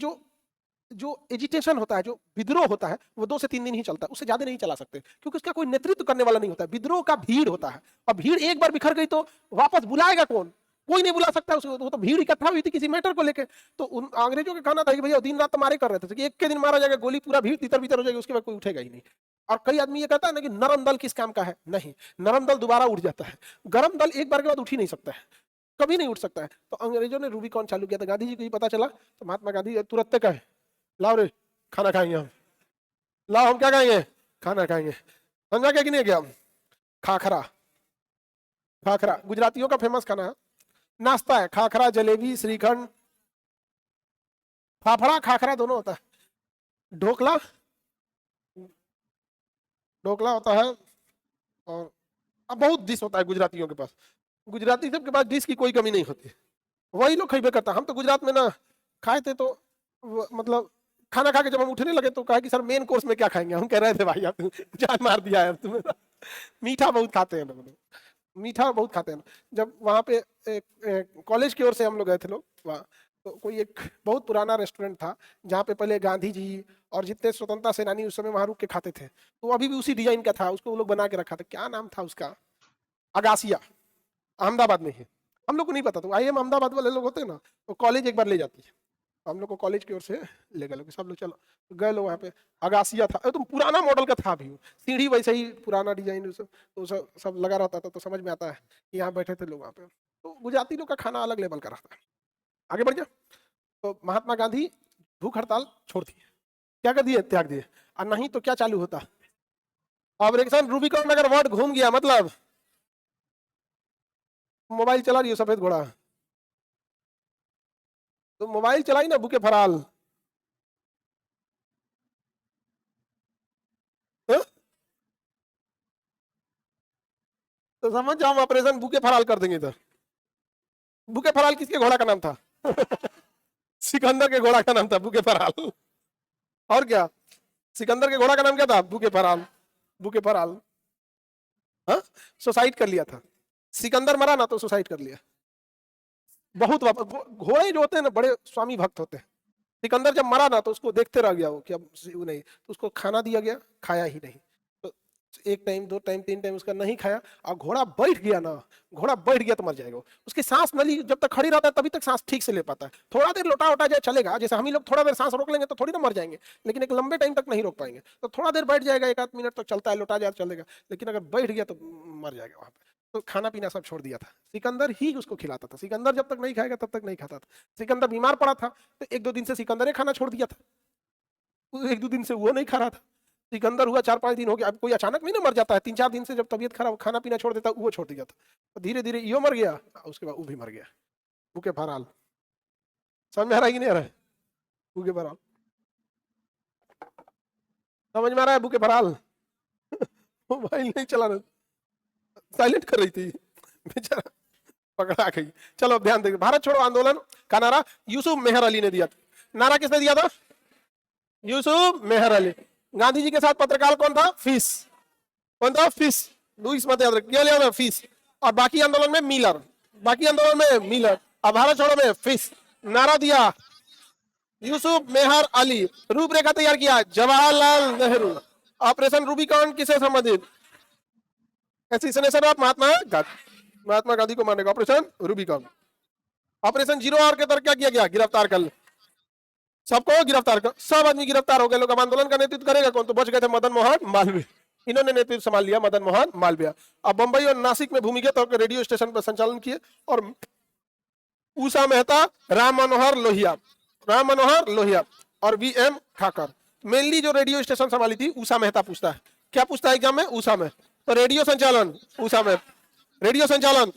जो एजिटेशन होता है, जो विद्रोह होता है, वो 2 से 3 दिन ही चलता है, उससे ज्यादा नहीं चला सकते, क्योंकि उसका कोई नेतृत्व करने वाला नहीं होता है। विद्रोह का भीड़ होता है, और भीड़ एक बार बिखर गई तो वापस बुलाएगा कौन? कोई नहीं बुला सकता उसको। वो तो भीड़ इकट्ठा हुई थी किसी मैटर को लेकर, तो उन अंग्रेजों का कहना था कि भैया दिन रात तो मारे कर रहे थे कि एक के दिन मारा जाएगा, गोली पूरा भीड़ तितर बितर हो जाएगी, उसके बाद कोई उठेगा ही नहीं। और कई आदमी ये कहता है ना कि नरम दल किस काम का है? नहीं, नरम दल दोबारा उठ जाता है, गरम दल एक बार के बाद उठ ही नहीं सकता है, कभी नहीं उठ सकता है। तो अंग्रेजों ने रूबिकॉन चालू किया था, गांधी जी को ही पता चला, तो महात्मा गांधी तुरंत कहे लाओ रे खाना खाएंगे हम, लाओ हम क्या खाएंगे? खाना खाएंगे। समझा क्या कि नहीं गया? खाखरा, खाखरा गुजरातियों का फेमस खाना है, नाश्ता है, खाखरा, जलेबी, श्रीखंड, फाफड़ा खाखरा दोनों होता है। ढोकला, ढोकला होता है, और अब बहुत डिश होता है गुजरातियों के पास। गुजराती सबके पास डिश की कोई कमी नहीं होती, वही लोग खैबे करता। हम तो गुजरात में ना खाए थे, तो मतलब खाना खा के जब हम उठने लगे तो कहा कि सर मेन कोर्स में क्या खाएंगे? हम कह रहे थे भाई आप जान मार दिया है तुम्हें, मीठा बहुत खाते हैं लोग, मीठा बहुत खाते हैं। जब वहाँ पे कॉलेज की ओर से हम लोग गए थे लोग वहाँ, तो कोई एक बहुत पुराना रेस्टोरेंट था जहाँ पे पहले गांधी जी और जितने स्वतंत्रता सेनानी उस समय वहाँ रुक के खाते थे, तो अभी भी उसी डिजाइन का था, उसको वो लोग बना के रखा था। क्या नाम था उसका? अगासिया, अहमदाबाद में है, हम लोग को नहीं पता। तो IIM अहमदाबाद वाले लोग होते हैं ना, तो कॉलेज एक बार ले जाती है, हम लोग को कॉलेज की ओर से ले गए लोग, सब लोग चलो गए लोग वहाँ पे। अगासिया था, तो पुराना मॉडल का था भी, सीढ़ी वैसे ही पुराना डिजाइन, तो सब लगा रहता था, तो समझ में आता है कि यहाँ बैठे थे लोग वहाँ पे। तो गुजराती लोग का खाना अलग लेवल का रहता है। आगे बढ़ गया, तो महात्मा गांधी भूख हड़ताल छोड़ दिए, क्या कर दिए? त्याग दिए। और नहीं तो क्या चालू होता? Operation Rubicon. अगर वर्ड घूम गया मतलब मोबाइल चला रही हो सफेद घोड़ा, तो मोबाइल चलाई ना बुके फराल, हाँ? तो समझ जाओ हम ऑपरेशन बुके फराल कर देंगे इधर। बुके फराल किसके घोड़ा का नाम था? सिकंदर के घोड़ा का नाम था बुके फराल। और क्या, सिकंदर के घोड़ा का नाम क्या था? बुके फराल, बुके फराल। हाँ, सुसाइड कर लिया था सिकंदर, मरा ना तो सुसाइड कर लिया। बहुत घोड़े जो होते हैं ना बड़े स्वामी भक्त होते हैं। सिकंदर जब मरा ना तो उसको देखते रह गया वो कि अब नहीं, तो उसको खाना दिया गया, खाया ही नहीं। तो 1 टाइम 2 टाइम 3 टाइम उसका नहीं खाया, और घोड़ा बैठ गया ना, घोड़ा बैठ गया तो मर जाएगा। उसकी सांस नली जब तक खड़ी रहता है तभी तक सांस ठीक से ले पाता है। थोड़ा देर लोटा वोटा जाए चलेगा, जैसे हम ही लोग थोड़ा देर सांस रोक लेंगे तो थोड़ी ना मर जाएंगे, लेकिन एक लंबे टाइम तक नहीं रोक पाएंगे। तो थोड़ा देर बैठ जाएगा, 1 आध मिनट तक चलता है, लोटा जाए चलेगा, लेकिन अगर बैठ गया तो मर जाएगा वहां पे। तो खाना पीना सब छोड़ दिया था, सिकंदर ही उसको खिलाता था। सिकंदर जब तक नहीं खाएगा तब तक नहीं खाता था। सिकंदर बीमार पड़ा था तो 1-2 दिन से सिकंदर ने खाना छोड़ दिया था, 1-2 दिन से वो नहीं खा रहा था। सिकंदर हुआ 4-5 दिन हो गया। अब कोई अचानक नहीं ना मर जाता है, 3-4 दिन से जब तबीयत खराब, खाना पीना छोड़ देता, वो छोड़ दिया था। तो धीरे धीरे यो मर गया, उसके बाद वो भी मर गया। भूखे फराल, समझ में आ रहा है कि नहीं आ रहा है? भूखे फराल समझ में आ रहा है? भूखे फराल मोबाइल नहीं चला रहा, साइलेंट कर रही थी बेचारा, पकड़ा गई। चलो अब ध्यान देंगे। भारत छोड़ो आंदोलन का नारा यूसुफ मेहर अली ने दिया था। नारा किसने दिया था? यूसुफ मेहर अली। गांधी जी के साथ पत्रकार कौन था? फिश। कौन था? फिश। लुईस मत याद रख, क्या लिया था? फिश। और बाकी आंदोलन में मिलर, बाकी आंदोलन में मिलर, और भारत छोड़ो में फिश। नारा दिया यूसुफ मेहर अली। रूपरेखा तैयार किया जवाहरलाल नेहरू। ऑपरेशन रूबिकॉन किसे संबंधित? एसेसिनेशन ऑफ महात्मा गांधी को मारने का ऑपरेशन रूबिकॉन। ऑपरेशन 0 आवर के तहत क्या किया गया? गिरफ्तार कर, सबको गिरफ्तार कर, सब आदमी गिरफ्तार हो गए लोग। अब आंदोलन का नेतृत्व करेगा कौन? तो बच गए थे मदन मोहन मालवीय, इन्होंने नेतृत्व संभाल लिया, मदन मोहन मालवीय। अब बंबई और नासिक में भूमिगत होकर रेडियो स्टेशन पर संचालन किए और उषा मेहता, राम मनोहर लोहिया, राम मनोहर लोहिया और वीएम खाकर। मेनली जो रेडियो स्टेशन संभाली थी उषा मेहता पूछता है। क्या पूछता है एग्जाम में? उषा में। तो रेडियो संचालन उषा में, रेडियो संचालन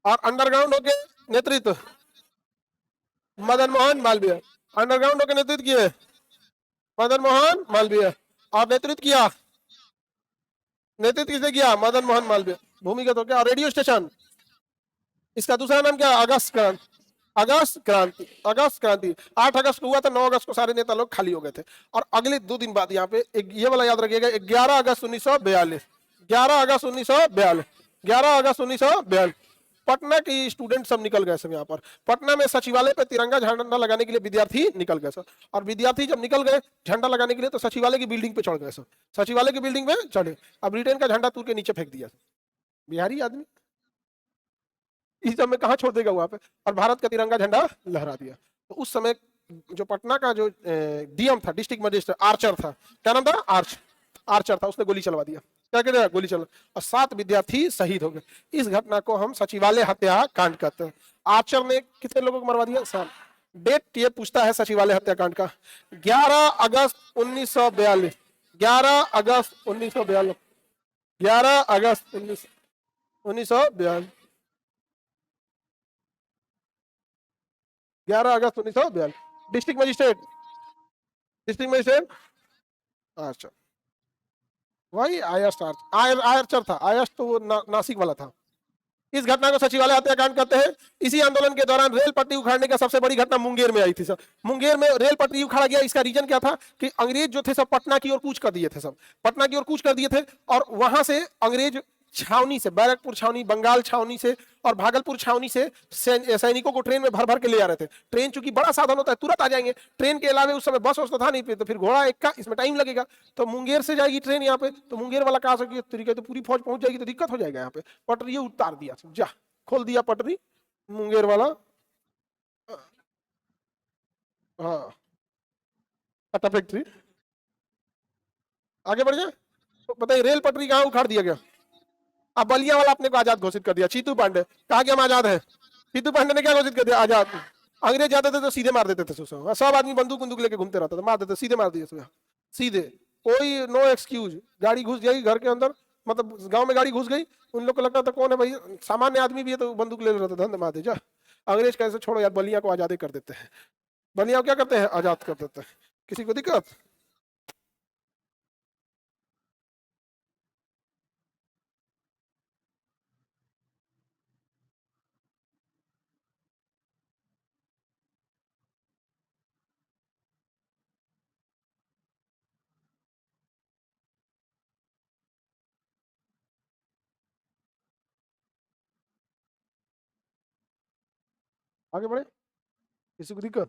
और अंडरग्राउंड के नेतृत्व मदन मोहन मालवीय। अंडरग्राउंड के नेतृत्व किए मदन मोहन मालवीय और नेतृत्व किया, नेतृत्व किसने किया? मदन मोहन मालवीय। भूमिगत हो गया। और रेडियो स्टेशन इसका दूसरा नाम क्या? अगस्त क्रांति। अगस्त क्रांति, अगस्त क्रांति 8 अगस्त को हुआ था। 9 अगस्त को सारे नेता लोग खाली हो गए थे। और अगले 2 दिन बाद यहाँ पे ये वाला याद रखिएगा, 11 अगस्त 1942, 11 अगस्त 1942, 11 अगस्त 1942 पटना के स्टूडेंट सब निकल गए सब। यहाँ पर पटना में सचिवालय पे तिरंगा झंडा लगाने के लिए विद्यार्थी निकल गए सब। और विद्यार्थी जब निकल गए झंडा लगाने के लिए तो सचिवालय की बिल्डिंग पे चढ़ गए सब। सचिवालय की बिल्डिंग पे चढ़े, अब ब्रिटेन का झंडा तूर के नीचे फेंक दिया। बिहारी आदमी इस समय कहाँ छोड़ देगा वहां पे, और भारत का तिरंगा झंडा लहरा दिया। तो उस समय जो पटना का जो डीएम था, डिस्ट्रिक्ट मजिस्ट्रेट आर्चर था, क्या नाम था? आर्चर था, उसने गोली चलवा दिया। क्या कहते हैं? गोली चला, और 7 विद्यार्थी शहीद हो गए। इस घटना को हम सचिवालय हत्याकांड कहते हैं। आर्चर ने कितने लोगों को मरवा दिया? 7। डेट ये पूछता है सचिवालय हत्याकांड का, 11 अगस्त 1942, 11 अगस्त 1942, 11 अगस्त 1942, 11 अगस्त 1942। District magistrate, district magistrate Archer. वही आयरचर था। आयस तो वो नासिक वाला था। इस घटना को सचिवालय हत्याकांड कहते हैं। इसी आंदोलन के दौरान रेल पटरी उखाड़ने का सबसे बड़ी घटना मुंगेर में आई थी सब। मुंगेर में रेल पटरी उखाड़ा गया। इसका रीजन क्या था कि अंग्रेज जो थे सब पटना की ओर कूच कर दिए थे, सब पटना की ओर कूच कर दिए थे। और वहां से अंग्रेज छावनी से, बैरकपुर छावनी, बंगाल छावनी से और भागलपुर छावनी से सैनिकों को ट्रेन में भर भर के ले आ रहे थे। ट्रेन चूंकि बड़ा साधन होता है, तुरंत आ जाएंगे। ट्रेन के अलावा उस समय बस तो था नहीं, तो फिर घोड़ा एक का, इसमें टाइम लगेगा। तो मुंगेर से जाएगी ट्रेन यहाँ पे, तो मुंगेर वाला कहा सके तरीके तो पूरी फौज पहुंच जाएगी, तो दिक्कत हो जाएगा। यहाँ पे पटरी उतार दिया, जा खोल दिया पटरी, मुंगेर वाला। हाँ, टाटा फैक्ट्री। आगे बढ़ जाए तो बताइए, रेल पटरी कहाँ उखाड़ दिया गया? अब बलिया वाला अपने को आजाद घोषित कर दिया। चीतू पांडे कहा कि हम आजाद हैं। चीतू पांडे ने क्या घोषित कर दिया? आजाद। अंग्रेज जाते थे तो सीधे मार देते थे। सब आदमी बंदूक बंदूक लेके घूमते रहता था, मार देते, सीधे मार दिए सीधे। कोई नो एक्सक्यूज। गाड़ी घुस गई घर के अंदर, मतलब गांव में गाड़ी घुस गई, उन लोग को लगता था कौन है भाई, सामान्य आदमी भी है तो बंदूक ले रहा था, धंधे मार दे जा। अंग्रेज कैसे छोड़ो यार, बलिया को आजादी कर देते हैं। बलिया क्या करते हैं? आजाद कर देते हैं। किसी को दिक्कत? आगे बढ़े, किसी को दिक्कत?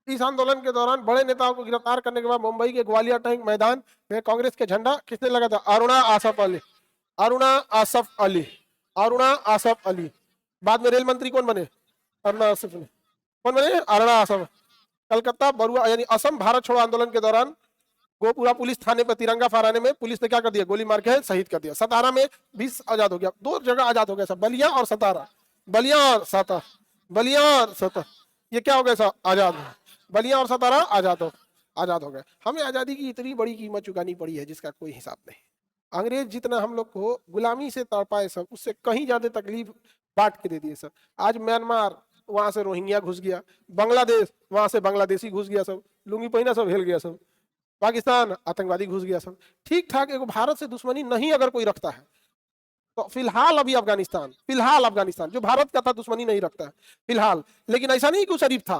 इस आंदोलन के दौरान बड़े नेताओं को गिरफ्तार करने के बाद मुंबई के ग्वालियर टैंक मैदान में कांग्रेस के झंडा किसने लगा था? अरुणा आसफ अली। अरुणा आसफ अली, अरुणा आसफ अली। बाद में रेल मंत्री कौन बने? अरुणा आसफ अली। कौन बने? अरुणा आसफ। कलकत्ता बरुआ यानी असम भारत छोड़ो आंदोलन के दौरान गोपुरा पुलिस थाने पर तिरंगा फहराने में पुलिस ने क्या कर दिया? गोली मार के शहीद कर दिया। सतारा में भी आजाद हो गया। 2 जगह आजाद हो गया सब, बलिया और सतारा। बलिया और सतारा, बलिया और सतारा, ये क्या हो गया सब? आजाद। बलिया और सतारा आजाद हो गए। हमें आजादी की इतनी बड़ी कीमत चुकानी पड़ी है जिसका कोई हिसाब नहीं। अंग्रेज जितना हम लोग को गुलामी से तड़पाए सब, उससे कहीं ज्यादा तकलीफ बांट के दे दिए सब। आज म्यांमार, वहां से रोहिंग्या घुस गया। बांग्लादेश, वहां से बांग्लादेशी घुस गया सब, लुंगी पहना सब हिल गया सब। पाकिस्तान, आतंकवादी घुस गया सब। ठीक ठाक एक भारत से दुश्मनी नहीं अगर कोई रखता है तो फिलहाल अभी अफगानिस्तान, फिलहाल अफगानिस्तान जो भारत का था दुश्मनी नहीं रखता है फिलहाल। लेकिन ऐसा नहीं कि वो शरीफ था।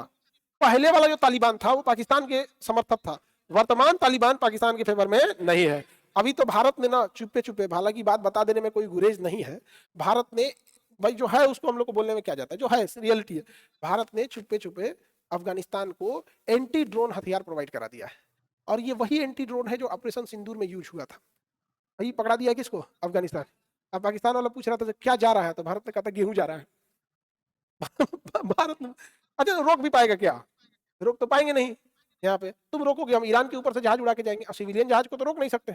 पहले वाला जो तालिबान था वो पाकिस्तान के समर्थक था। वर्तमान तालिबान पाकिस्तान के फेवर में नहीं है। अभी तो भारत ने ना चुपे चुपे, हालांकि बात बता देने में कोई गुरेज नहीं है, भारत ने भाई जो है उसको हम लोग को बोलने में क्या जाता है, जो है रियलिटी है, भारत ने चुपे चुपे अफगानिस्तान को एंटी ड्रोन हथियार प्रोवाइड करा दिया है। और ये वही एंटी ड्रोन है जो ऑपरेशन सिंदूर में यूज हुआ था। वही पकड़ा दिया किसको? अफगानिस्तान। अब पाकिस्तान वाला पूछ रहा था क्या जा रहा है, तो भारत ने कहा था गेहूं जा रहा है। भारत ने, अच्छा रोक भी पाएगा क्या? रोक तो पाएंगे नहीं। यहाँ पे तुम रोकोगे, हम ईरान के ऊपर से जहाज उड़ा के जाएंगे, सिविलियन जहाज को तो रोक नहीं सकते।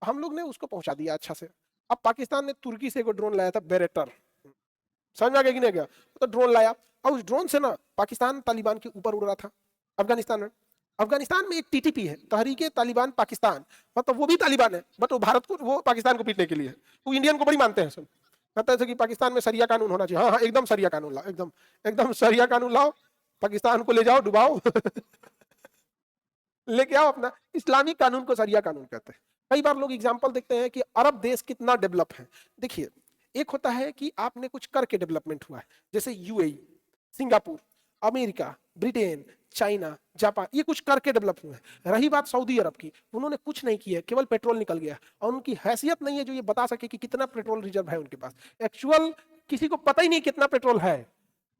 हम लोग ने उसको पहुंचा दिया अच्छा से। अब पाकिस्तान ने तुर्की से एक ड्रोन लाया था बेरेटर, समझ में आ गया कि नहीं गया, तो ड्रोन लाया, और उस ड्रोन से ना पाकिस्तान तालिबान के ऊपर उड़ रहा था अफगानिस्तान में। अफगानिस्तान में एक टीटीपी है, तहरीके तालिबान पाकिस्तान, मतलब वो भी तालिबान है बट वो भारत को, वो पाकिस्तान को पीटने के लिए है। वो इंडियन को बड़ी मानते हैं सब, कहते हैं कि पाकिस्तान में सरिया कानून होना चाहिए। हाँ हाँ एकदम सरिया कानून लाओ, एकदम एकदम सरिया कानून लाओ, पाकिस्तान को ले जाओ डुबाओ लेके आओ अपना इस्लामिक कानून को सरिया कानून कहते हैं। कई बार लोग एग्जाम्पल देखते हैं कि अरब देश कितना डेवलप है। देखिए, एक होता है कि आपने कुछ करके डेवलपमेंट हुआ है, जैसे UAE, Singapore, America, Britain, China, Japan, ये कुछ करके डेवलप हुए हैं। रही बात सऊदी अरब की, उन्होंने कुछ नहीं किया, केवल पेट्रोल निकल गया, और उनकी हैसियत नहीं है जो ये बता सके कि कितना पेट्रोल रिजर्व है उनके पास। एक्चुअल किसी को पता ही नहीं कितना पेट्रोल है,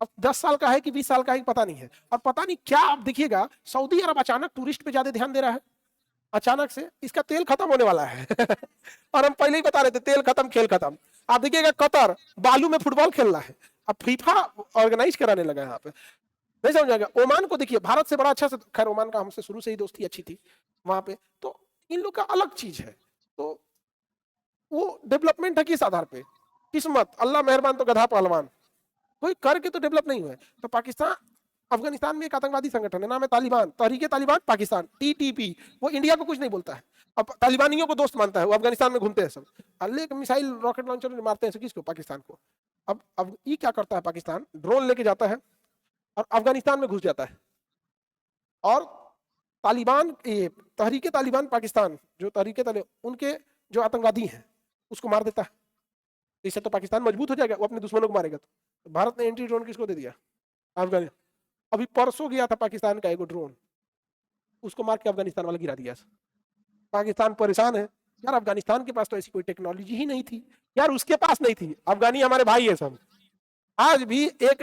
अब 10 साल का है कि 20 साल का है पता नहीं है। और पता नहीं क्या, आप देखिएगा सऊदी अरब अचानक टूरिस्ट पे ज्यादा ध्यान दे रहा है, अचानक से इसका तेल खत्म होने वाला है और हम पहले ही बता रहे थे तेल खत्म खेल खत्म। आप देखिएगा कतर बालू में फुटबॉल खेल रहा है, अब फीफा ऑर्गेनाइज कराने लगा यहाँ पे, नहीं समझाएगा। ओमान को देखिए, भारत से बड़ा अच्छा से, खैर ओमान का हमसे शुरू से ही दोस्ती अच्छी थी वहां पे, तो इन लोग का अलग चीज है। तो वो डेवलपमेंट है किस आधार पे, किस्मत, अल्लाह मेहरबान तो गधा पहलवान, कोई करके तो डेवलप नहीं हुए। तो पाकिस्तान, अफगानिस्तान में एक आतंकवादी संगठन है, नाम है तालिबान, तहरीके तालिबान पाकिस्तान, टीटीपी, वो इंडिया को कुछ नहीं बोलता है, अब तालिबानियों को दोस्त मानता है, वो अफगानिस्तान में घूमते हैं सब, अल्ले के मिसाइल रॉकेट लॉन्चर मारते हैं किसको, पाकिस्तान को। अब ये क्या करता है, पाकिस्तान ड्रोन लेके जाता है और अफगानिस्तान में घुस जाता है, और तालिबान, तहरीके तालिबान पाकिस्तान, जो तहरीके तालिबान उनके जो आतंकवादी हैं उसको मार देता है। इससे तो पाकिस्तान मजबूत हो जाएगा, वो अपने दुश्मनों को मारेगा। तो भारत ने एंटी ड्रोन किसको दे दिया, अफगानिस्तान। अभी परसों गया था पाकिस्तान का एक ड्रोन, उसको मार के अफगानिस्तान वाला गिरा दिया। पाकिस्तान परेशान है यार, अफगानिस्तान के पास तो ऐसी कोई टेक्नोलॉजी ही नहीं थी यार, उसके पास नहीं थी। अफगानी हमारे भाई है सब, आज भी एक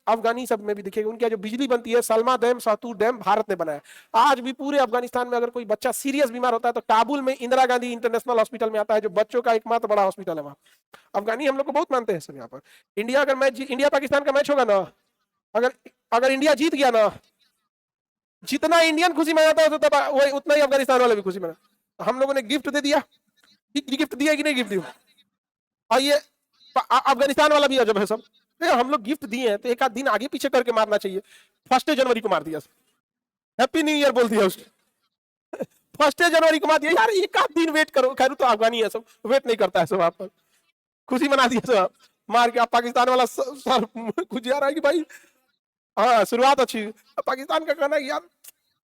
अफगानी सब में भी दिखेगा, उनकी जो बिजली बनती है सलमा डैम, सातूर डैम भारत ने बनाया। आज भी पूरे अफगानिस्तान में अगर कोई बच्चा सीरियस बीमार होता है तो काबुल में इंदिरा गांधी इंटरनेशनल हॉस्पिटल में आता है, जो बच्चों का एकमात्र बड़ा हॉस्पिटल है वहां। अफगानी हम लोग को बहुत मानते हैं सब यहाँ पर। इंडिया अगर मैच, इंडिया पाकिस्तान का मैच होगा ना, अगर अगर इंडिया जीत गया ना, जितना इंडियन खुशी मनाता है तो वही उतना ही अफगानिस्तान वाले भी खुशी मना। हम लोगों ने गिफ्ट दे दिया, गिफ्ट दिया कि नहीं गिफ्ट दिया, और ये अफगानिस्तान वाला भी अजब है सब, हम लोग गिफ्ट दिए हैं तो एक आध दिन आगे पीछे करके मारना चाहिए। 1 जनवरी को मार दिया, हैप्पी न्यू ईयर बोल दिया उसने 1 जनवरी को मार दिया यार, एक आध दिन वेट करो। खैर तो अफगानी है सब, वेट नहीं करता है सब, आप खुशी मना दिया सब मार के। आप पाकिस्तान वाला सर कुछ जा रहा है कि भाई हाँ शुरुआत अच्छी, पाकिस्तान का कहना है यार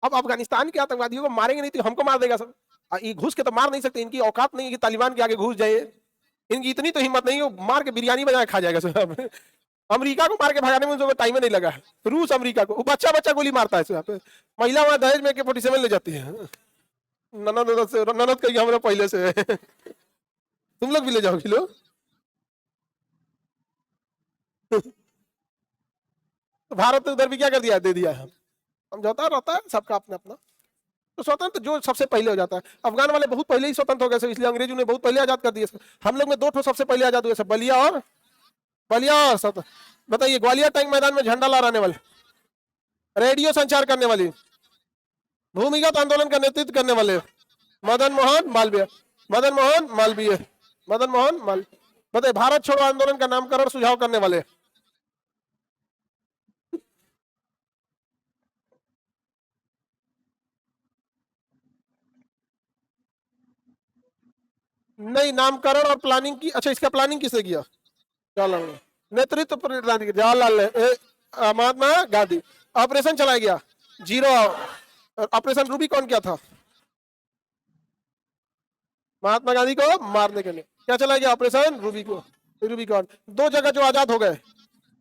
अब अफगानिस्तान के आतंकवादियों को मारेंगे नहीं तो हमको मार देगा सब। ये घुस के तो मार नहीं सकते, इनकी औकात नहीं है कि तालिबान के आगे घुस जाए, इनकी इतनी तो हिम्मत नहीं है, मार के बिरयानी बना खा जाएगा सब अमेरिका को मार के भगाने में उनको टाइम नहीं लगा है, रूस अमेरिका को, बच्चा बच्चा गोली मारता है यहाँ पे। महिला वहां दहेज में AK-47 ले जाती है, ननद कही हमारा पहले से तुम लोग भी ले जाओगे लो भारत ने उधर भी क्या कर दिया, दे दिया है, समझौता रहता है सबका अपना अपना। तो स्वतंत्र जो सबसे पहले हो जाता है, अफगान वाले बहुत पहले ही स्वतंत्र हो गए, इसलिए अंग्रेजों ने बहुत पहले आजाद कर दिए। हम लोग में 2 ठो सबसे पहले आजाद हुए, बलिया और बताइए, ग्वालियर टैंक मैदान में झंडा लहराने वाले, रेडियो संचार करने वाली, भूमिगत आंदोलन का नेतृत्व करने वाले मदन मोहन मालवीय, बताइए, भारत छोड़ो आंदोलन का नामकरण सुझाव करने वाले, नहीं नामकरण और प्लानिंग की, अच्छा इसका प्लानिंग किसने किया, जवाहरलाल नेतृत्व जवाहरलाल महात्मा गांधी। ऑपरेशन चलाया गया जीरो, ऑपरेशन रूबी कौन क्या था, महात्मा गांधी को मारने के लिए क्या चलाया गया, ऑपरेशन रूबिकॉन। 2 जगह जो आजाद हो गए,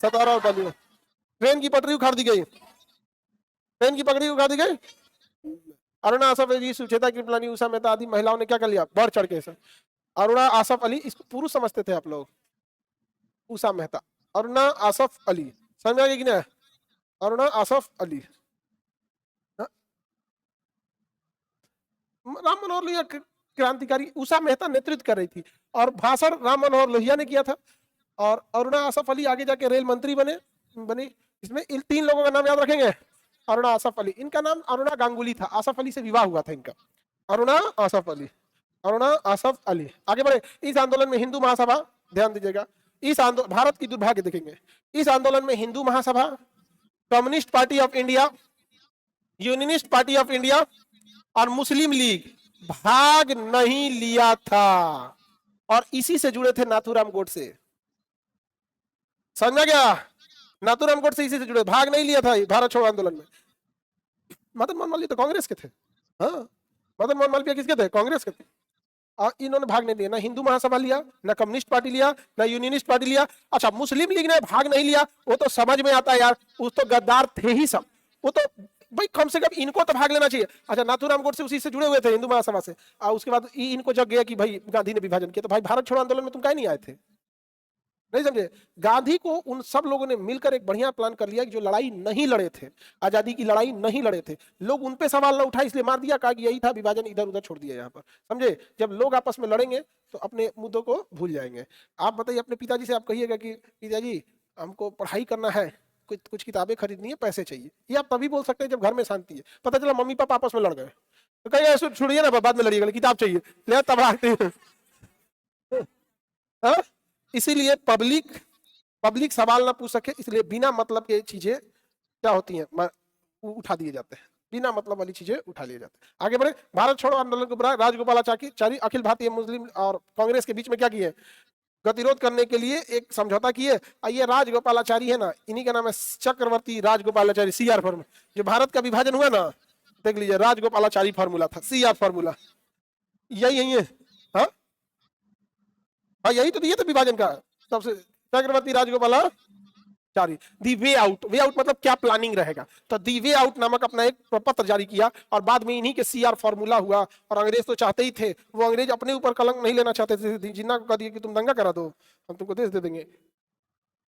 सतारा और बलिया। ट्रेन की पटरी उखाड़ दी गई, अरुणा आसफ अली, सुचेता कृपलानी, उषा मेहता आदि महिलाओं ने क्या कर लिया, बढ़ चढ़ के। अरुणा आसफ अली, इसको पुरुष समझते थे आप लोग, उषा मेहता, अरुणा आसफ अली, समझ आएगी कि नहीं, अरुणा आसफ अली। राम मनोहर लोहिया क्रांतिकारी, उषा मेहता नेतृत्व कर रही थी, और भाषण राम मनोहर लोहिया ने किया था, और अरुणा आसफ अली आगे जाके रेल मंत्री बनी। इसमें इन 3 लोगों का नाम याद रखेंगे, अरुणा आसफ अली, इनका नाम अरुणा गांगुली था, आसफ अली से विवाह हुआ था इनका, अरुणा आसफ अली। अरुणा आसफ अली। आगे बढ़े। इस आंदोलन में हिंदू महासभा, ध्यान दीजिएगा, इस आंदोलन, भारत की दुर्भाग्य देखेंगे, इस आंदोलन में Hindu Mahasabha, Communist Party of India, Unionist Party of India और मुस्लिम लीग भाग नहीं लिया था। और इसी से जुड़े थे नाथूराम गोडसे। समझा गया? नाथूराम गोडसे इसी से जुड़े, भाग नहीं लिया था भारत छोड़ो आंदोलन में। मदन मोहन मालवीय तो कांग्रेस के थे। हाँ, मदन मोहन मालवीय किसके थे? कांग्रेस के थे। और इन्होंने भाग नहीं लिया, ना हिंदू महासभा लिया, ना कम्युनिस्ट पार्टी लिया, ना यूनियनिस्ट पार्टी लिया। अच्छा, मुस्लिम लीग ने भाग नहीं लिया, वो तो समझ में आता है यार, वो तो गद्दार थे ही सब। वो तो भाई कम से कम इनको तो भाग लेना चाहिए। अच्छा, नाथूराम गोडसे उसी से जुड़े हुए थे, हिंदू महासभा से। और उसके बाद इनको जग गया कि भाई गांधी ने विभाजन किया, तो भाई भारत छोड़ो आंदोलन में तुम काहे नहीं आए थे? नहीं समझे? गांधी को उन सब लोगों ने मिलकर एक बढ़िया प्लान कर लिया कि जो लड़ाई नहीं लड़े थे, आजादी की लड़ाई नहीं लड़े थे, लोग उन पे सवाल ना उठाए इसलिए मार दिया, कहा कि यही था विभाजन, इधर उधर छोड़ दिया। यहाँ पर समझे, जब लोग आपस में लड़ेंगे तो अपने मुद्दों को भूल जाएंगे। आप बताइए अपने पिताजी से, आप कहिएगा कि पिताजी हमको पढ़ाई करना है, कुछ किताबें खरीदनी है, पैसे चाहिए, ये आप तभी बोल सकते हैं जब घर में शांति है। पता चला मम्मी पापा आपस में लड़ गए तो कहिए छोड़िए ना, बाद में लड़िएगा, किताब चाहिए ले तब आते हैं। इसीलिए पब्लिक सवाल ना पूछ सके, इसलिए बिना मतलब के चीजें क्या होती हैं, उठा दिए जाते हैं, बिना मतलब वाली चीजें उठा लिए जाते हैं। आगे बढ़े। भारत छोड़ो आंदोलन को राजगोपालाचारी अखिल भारतीय मुस्लिम और कांग्रेस के बीच में क्या किए? गतिरोध करने के लिए एक समझौता किए। ये राजगोपालाचारी है ना, इन्हीं का नाम है चक्रवर्ती राजगोपालाचारी, CR फॉर्मूला। जो भारत का विभाजन हुआ ना, देख लीजिए, राजगोपालाचारी फॉर्मूला था, CR फॉर्मूला, यही है। हाँ, यही तो दिए थे विभाजन का सबसे, चक्रवर्ती राजगोपालाचारी। दी वे आउट, वे आउट मतलब क्या प्लानिंग रहेगा, तो दी वे आउट नामक अपना एक प्रपत्र जारी किया और बाद में इन्हीं के CR फॉर्मूला हुआ। और अंग्रेज तो चाहते ही थे, वो अंग्रेज अपने ऊपर कलंक नहीं लेना चाहते थे। जिन्ना को कह दिया कि तुम दंगा करा दो, हम तुमको देश दे देंगे,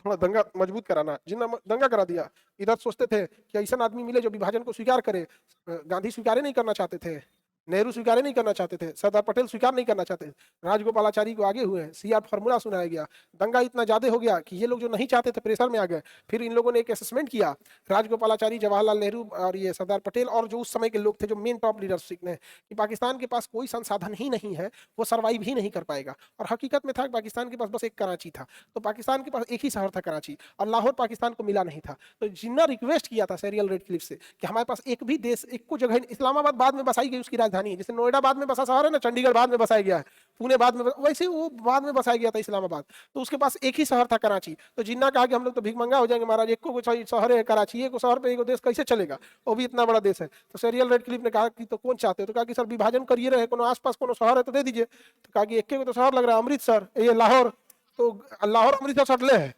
थोड़ा दंगा मजबूत कराना, जिन्ना दंगा करा दिया। इधर सोचते थे कि ऐसा आदमी मिले जो विभाजन को स्वीकार करे। गांधी स्वीकार नहीं करना चाहते थे, नेहरू स्वीकार नहीं करना चाहते थे, सरदार पटेल स्वीकार नहीं करना चाहते थे, राजगोपालाचारी को आगे हुए, CR फॉर्मूला सुनाया गया। दंगा इतना ज्यादा हो गया कि ये लोग जो नहीं चाहते थे प्रेशर में आ गए। फिर इन लोगों ने एक असेसमेंट किया, राजगोपालाचारी, जवाहरलाल नेहरू और ये सरदार पटेल और जो उस समय के लोग थे जो मेन टॉप लीडरशिप ने, कि पाकिस्तान के पास कोई संसाधन ही नहीं है, वो सर्वाइव ही नहीं कर पाएगा। और हकीकत में था कि पाकिस्तान के पास बस एक कराची था, तो पाकिस्तान के पास एक ही शहर था कराची, और लाहौर पाकिस्तान को मिला नहीं था। तो जिन्ना रिक्वेस्ट किया था सेरियल रेडक्लिफ से कि हमारे पास एक भी देश, एक को जगह, इस्लामाबाद बाद में बसाई गई उसकी राजधानी है, जैसे नोएडा बाद में बसा शहर है ना, चंडीगढ़ बाद में बसाया गया है, पुणे बाद में, वैसे वो बाद में बसाया गया था इस्लामाबाद। तो उसके पास एक ही शहर था कराची। तो जिन्ना कहा कि हम लोग तो भिखमंगा हो जाएंगे महाराज, एक को शहर है कराची, एक शहर पे एक देश कैसे चलेगा, वो भी इतना बड़ा देश है। तो सेरियल रेडक्लिफ ने कहा कि तो कौन चाहते हो, तो कहा कि सर विभाजन करिए रहे, कोनो आसपास कोनो शहर है तो दे दीजिए। तो कहा कि एक को तो शहर लग रहा है अमृतसर, ये लाहौर, तो लाहौर अमृतसर सटले है,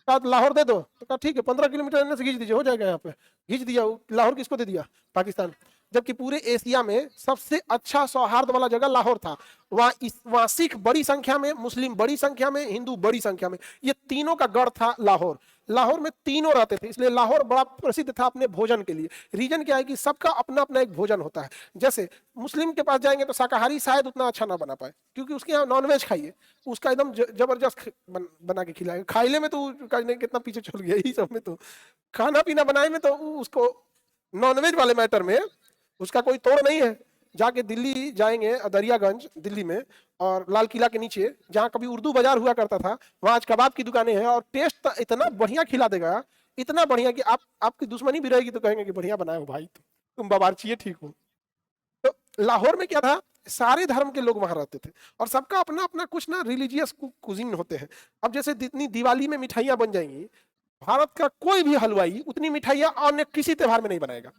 कहा लाहौर दे दो। तो कहा ठीक है, 15 किलोमीटर से खींच दीजिए, हो जाएगा। यहाँ पे खींच दिया, लाहौर किसको दे दिया? पाकिस्तान। जबकि पूरे एशिया में सबसे अच्छा सौहार्द वाला जगह लाहौर था। वहां सिख बड़ी संख्या में, मुस्लिम बड़ी संख्या में, हिंदू बड़ी संख्या में, ये तीनों का गढ़ था लाहौर। लाहौर में तीनों रहते थे, इसलिए लाहौर बड़ा प्रसिद्ध था अपने भोजन के लिए। रीजन क्या है कि सबका अपना अपना एक भोजन होता है। जैसे मुस्लिम के पास जाएंगे तो शाकाहारी शायद उतना अच्छा ना बना पाए, क्योंकि उसके यहाँ नॉनवेज खाइए, उसका एकदम जबरदस्त बना के खिलाएगा। खाइले में तो कितना पीछे चल गया, यही सब में तो खाना पीना बनाए में तो उसको नॉनवेज वाले मैटर में उसका कोई तोड़ नहीं है। जाके दिल्ली जाएंगे, दरियागंज दिल्ली में, और लाल किला के नीचे जहां कभी उर्दू बाजार हुआ करता था, वहां आज कबाब की दुकानें हैं, और टेस्ट इतना बढ़िया खिला देगा, इतना बढ़िया कि आपकी दुश्मनी भी रहेगी तो कहेंगे कि बढ़िया बनाए हो भाई, तुम बावर्ची ठीक हो। तो लाहौर में क्या था, सारे धर्म के लोग वहां रहते थे, और सबका अपना अपना कुछ ना रिलीजियस कुजीन होते हैं। अब जैसे इतनी दिवाली में मिठाइयां बन जाएंगी, भारत का कोई भी हलवाई उतनी मिठाइयां अन्य किसी त्योहार में नहीं बनाएगा।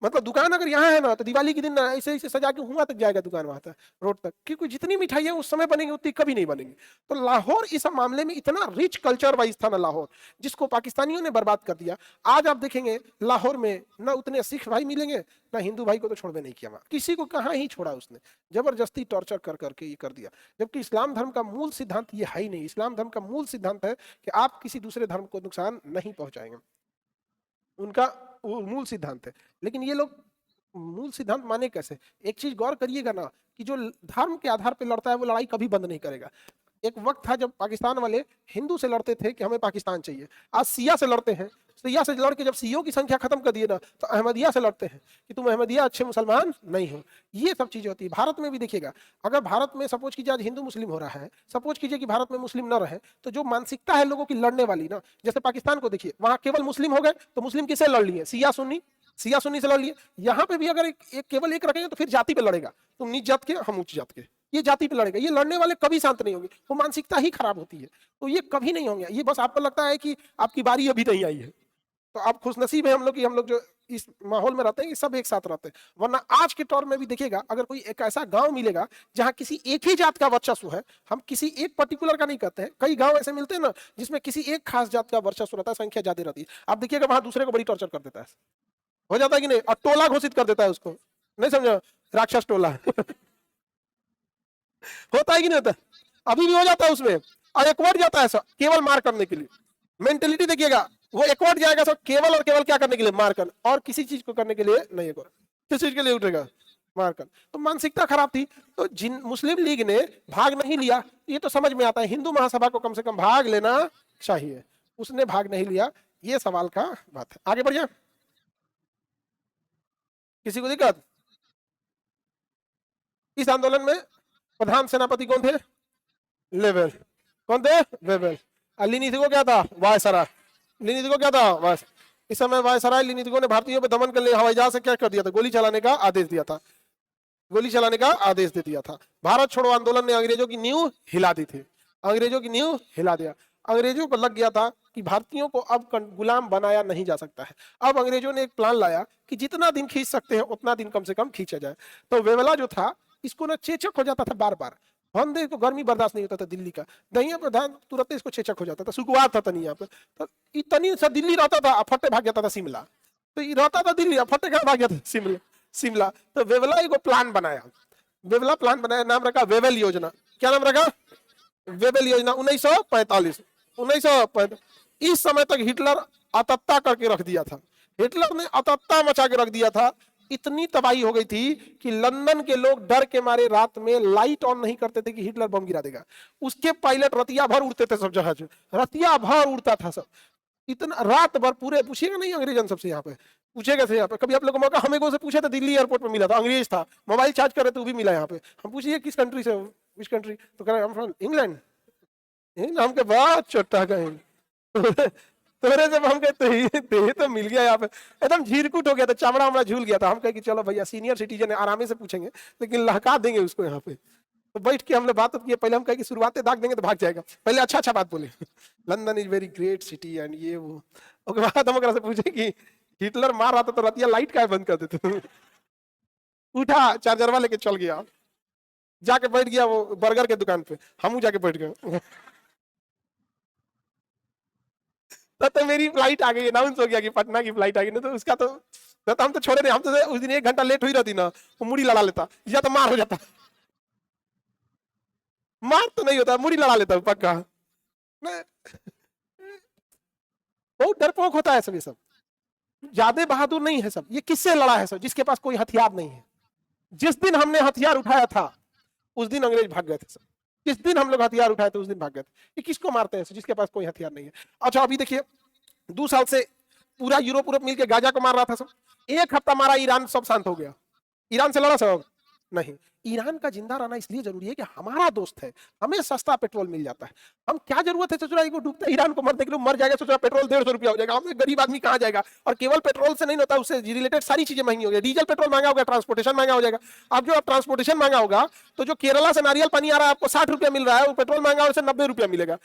मतलब दुकान अगर यहाँ है ना, तो दिवाली के दिन ना ऐसे ऐसे सजा के हुआ तक जाएगा दुकान, वहां तक रोड तक, क्योंकि जितनी मिठाइयां उस समय बनेंगी उतनी कभी नहीं बनेंगी। तो लाहौर इस मामले में इतना रिच कल्चर वाइज था ना लाहौर, जिसको पाकिस्तानियों ने बर्बाद कर दिया। आज आप देखेंगे लाहौर में ना उतने सिख भाई मिलेंगे, ना हिंदू भाई को तो छोड़वे नहीं किया, वहां किसी को कहाँ ही छोड़ा उसने, जबरदस्ती टॉर्चर कर करके ये कर दिया। जबकि इस्लाम धर्म का मूल सिद्धांत ये है ही नहीं। इस्लाम धर्म का मूल सिद्धांत है कि आप किसी दूसरे धर्म को नुकसान नहीं पहुंचाएंगे, उनका वो मूल सिद्धांत है। लेकिन ये लोग मूल सिद्धांत माने कैसे? एक चीज गौर करिएगा ना, कि जो धर्म के आधार पर लड़ता है वो लड़ाई कभी बंद नहीं करेगा। एक वक्त था जब पाकिस्तान वाले हिंदू से लड़ते थे कि हमें पाकिस्तान चाहिए, आज सिया से लड़ते हैं। सिया से लड़ के जब सीओ की संख्या खत्म कर दिए ना, तो अहमदिया से लड़ते हैं कि तुम अहमदिया अच्छे मुसलमान नहीं हो। ये सब चीजें होती है। भारत में भी देखिएगा, अगर भारत में सपोज कीजिए आज हिंदू मुस्लिम हो रहा है, सपोज कीजिए कि भारत में मुस्लिम न रहे, तो जो मानसिकता है लोगों की लड़ने वाली ना, जैसे पाकिस्तान को देखिए, वहां केवल मुस्लिम हो गए तो मुस्लिम किससे लड़ लिए? सिया सुन्नी से लड़ लिए। यहाँ पे भी अगर एक केवल एक रखेंगे तो फिर जाति पे लड़ेगा, तुम नीच जात के हम उच्च जात के, ये जाति पे लड़ेगा। ये लड़ने वाले कभी शांत नहीं होंगे, वो मानसिकता ही खराब होती है, तो ये कभी नहीं होंगे। ये बस आपको लगता है कि आपकी बारी अभी नहीं आई है, तो आप खुशनसीब है हम लोग कि हम लोग जो इस माहौल में रहते हैं, कि सब एक साथ रहते हैं। वरना आज के दौर में भी देखिएगा, अगर कोई एक ऐसा गांव मिलेगा जहां किसी एक ही जात का वर्चस्व है, हम किसी एक पर्टिकुलर का नहीं कहते हैं, कई गांव ऐसे मिलते हैं ना जिसमें किसी एक खास जात का वर्चस्व रहता है, संख्या ज्यादा रहती है, आप देखिएगा वहां दूसरे को बड़ी टॉर्चर कर देता है, हो जाता है कि नहीं, और टोला घोषित कर देता है उसको, नहीं समझो, राक्षस टोला होता है कि नहीं होता? अभी भी हो जाता है उसमें, और एकवर्ड जाता है सब केवल मार करने के लिए। मेंटेलिटी देखिएगा, वो एकवर्ड जाएगा सब केवल और केवल क्या करने के लिए? मार कर, और किसी चीज को करने के लिए नहीं है। किस चीज के लिए उठेगा? मार कर। तो मानसिकता खराब थी। तो जिन मुस्लिम लीग ने भाग नहीं लिया, ये तो समझ में आता है, हिंदू महासभा को कम से कम भाग लेना चाहिए, उसने भाग नहीं लिया, ये सवाल का बात है। आगे बढ़िए, किसी को दिक्कत? इस आंदोलन में प्रधान सेनापति कौन थे? लेवेल। कौन थे? वेवेल। लिनिथगो को क्या था? वायसराय। लिनिथगो को क्या था? वायस। इस समय वायसराय लिनिथगो ने भारतीयों पर दमन करने हवाई जहाज से क्या कर दिया था? गोली चलाने का आदेश दिया था, गोली चलाने का आदेश दे दिया था। भारत छोड़ो आंदोलन ने अंग्रेजों की नींव हिला दी थी, अंग्रेजों की नींव हिला दिया। अंग्रेजों को लग गया था कि भारतीयों को अब गुलाम बनाया नहीं जा सकता है। अब अंग्रेजों ने एक प्लान लाया कि जितना दिन खींच सकते हैं उतना दिन कम से कम खींचा जाए। तो वेवेला जो था, इसको ना चेचक हो जाता था बार बार, बंदे को गर्मी बर्दाश्त नहीं होता था दिल्ली का, दहिया प्रधान तुरंत इसको चेचक हो जाता था, सुखवार था तनी यहाँ पे, तो इतनी सा दिल्ली रहता था, फटे भाग जाता था शिमला, तो ये रहता था दिल्ली, फटे कहाँ भाग जाता था? शिमला। तो वेवेला एक प्लान बनाया, वेवेला प्लान बनाया, नाम रखा वेवेल योजना। क्या नाम रखा? वेवेल योजना। 1945 इस समय तक हिटलर अतत्ता करके रख दिया था, हिटलर ने अतत्ता मचा के रख दिया था। इतनी तबाही हो गई थी कि लंदन के लोग डर के मारे रात में लाइट ऑन नहीं करते थे कि हिटलर बम गिरा देगा। उसके पायलट रतिया भर उड़ते थे, सब जहाज रतिया भर उड़ता था सब, इतना रात भर पूरे। पूछिएगा नहीं अंग्रेजन सबसे, यहाँ पे पूछेगा से, यहाँ पे कभी आप लोग को मौका, हमें को से पूछे तो दिल्ली एयरपोर्ट में मिला था, अंग्रेज था, मोबाइल चार्ज कर रहे थे वो भी मिला यहाँ पे। हम पूछिए किस कंट्री से, विच कंट्री, तो कह रहे हम फ्रॉम इंग्लैंड। नाम के बाद छोटा कहीं तोरे जब हम कहते तो मिल गया यहाँ पे, एकदम झीरकुट हो गया था, चमड़ा वमड़ा झूल गया था। हम कहे कि चलो भैया सीनियर सिटीजन है, आराम से पूछेंगे, लेकिन लहका देंगे उसको यहाँ पे। तो बैठ के हमने बात की, पहले हम कहे कि शुरुआतें दाग देंगे तो भाग जाएगा, पहले अच्छा अच्छा बात बोले, London is very great city and ये वो। उसके बाद हम से पूछे कि हिटलर मार रहा था तो रतिया लाइट क्या बंद कर देते? उठा चार्जरवा लेके चल गया, जाके बैठ गया वो बर्गर के दुकान पे, हम जाके बैठ गए। तो मेरी फ्लाइट आ गई, अनाउंस हो गया कि पटना की फ्लाइट आ गई, ना तो उसका तो हम तो छोड़े नहीं, हम तो उस दिन 1 घंटा लेट हुई रहती ना, वो मुड़ी लड़ा लेता, या तो मार हो जाता। मार तो नहीं होता, मुड़ी लड़ा लेता पक्का। बहुत डरपोक होता है सब, ये सब ज्यादा बहादुर नहीं है सब। ये किससे लड़ा है सब? जिसके पास कोई हथियार नहीं है। जिस दिन हमने हथियार उठाया था उस दिन अंग्रेज भाग गए थे सब। जिस दिन हम लोग हथियार उठाए थे उस दिन भाग गए थे। ये किसको मारते हैं? जिसके पास कोई हथियार नहीं है। अच्छा अभी देखिए 2 साल से पूरा यूरोप मिलकर गाजा को मार रहा था सब, 1 हफ्ता मारा, ईरान सब शांत हो गया। ईरान से लड़ा सब? नहीं। ईरान का जिंदा रहना इसलिए जरूरी है कि हमारा दोस्त है, हमें सस्ता पेट्रोल मिल जाता है। हम क्या जरूरत है सोच रहा है को डूबता ईरान को मरने के लिए, मर जाएगा, सोच रहा पेट्रोल 150 रुपया हो जाएगा, हमें गरीब आदमी कहाँ जाएगा? और केवल पेट्रोल से नहीं होता, उससे रिलेटेड सारी चीजें महंगी हो गई, डीजल पेट्रोल महंगा होगा, ट्रांसपोर्टेशन महंगा हो जाएगा। अब जो ट्रांसपोर्टेशन महंगा होगा तो जो केरला से नारियल पानी आ रहा है आपको 60 रुपया मिल रहा है, वो पेट्रोल महंगा उसे 90 रुपया मिलेगा,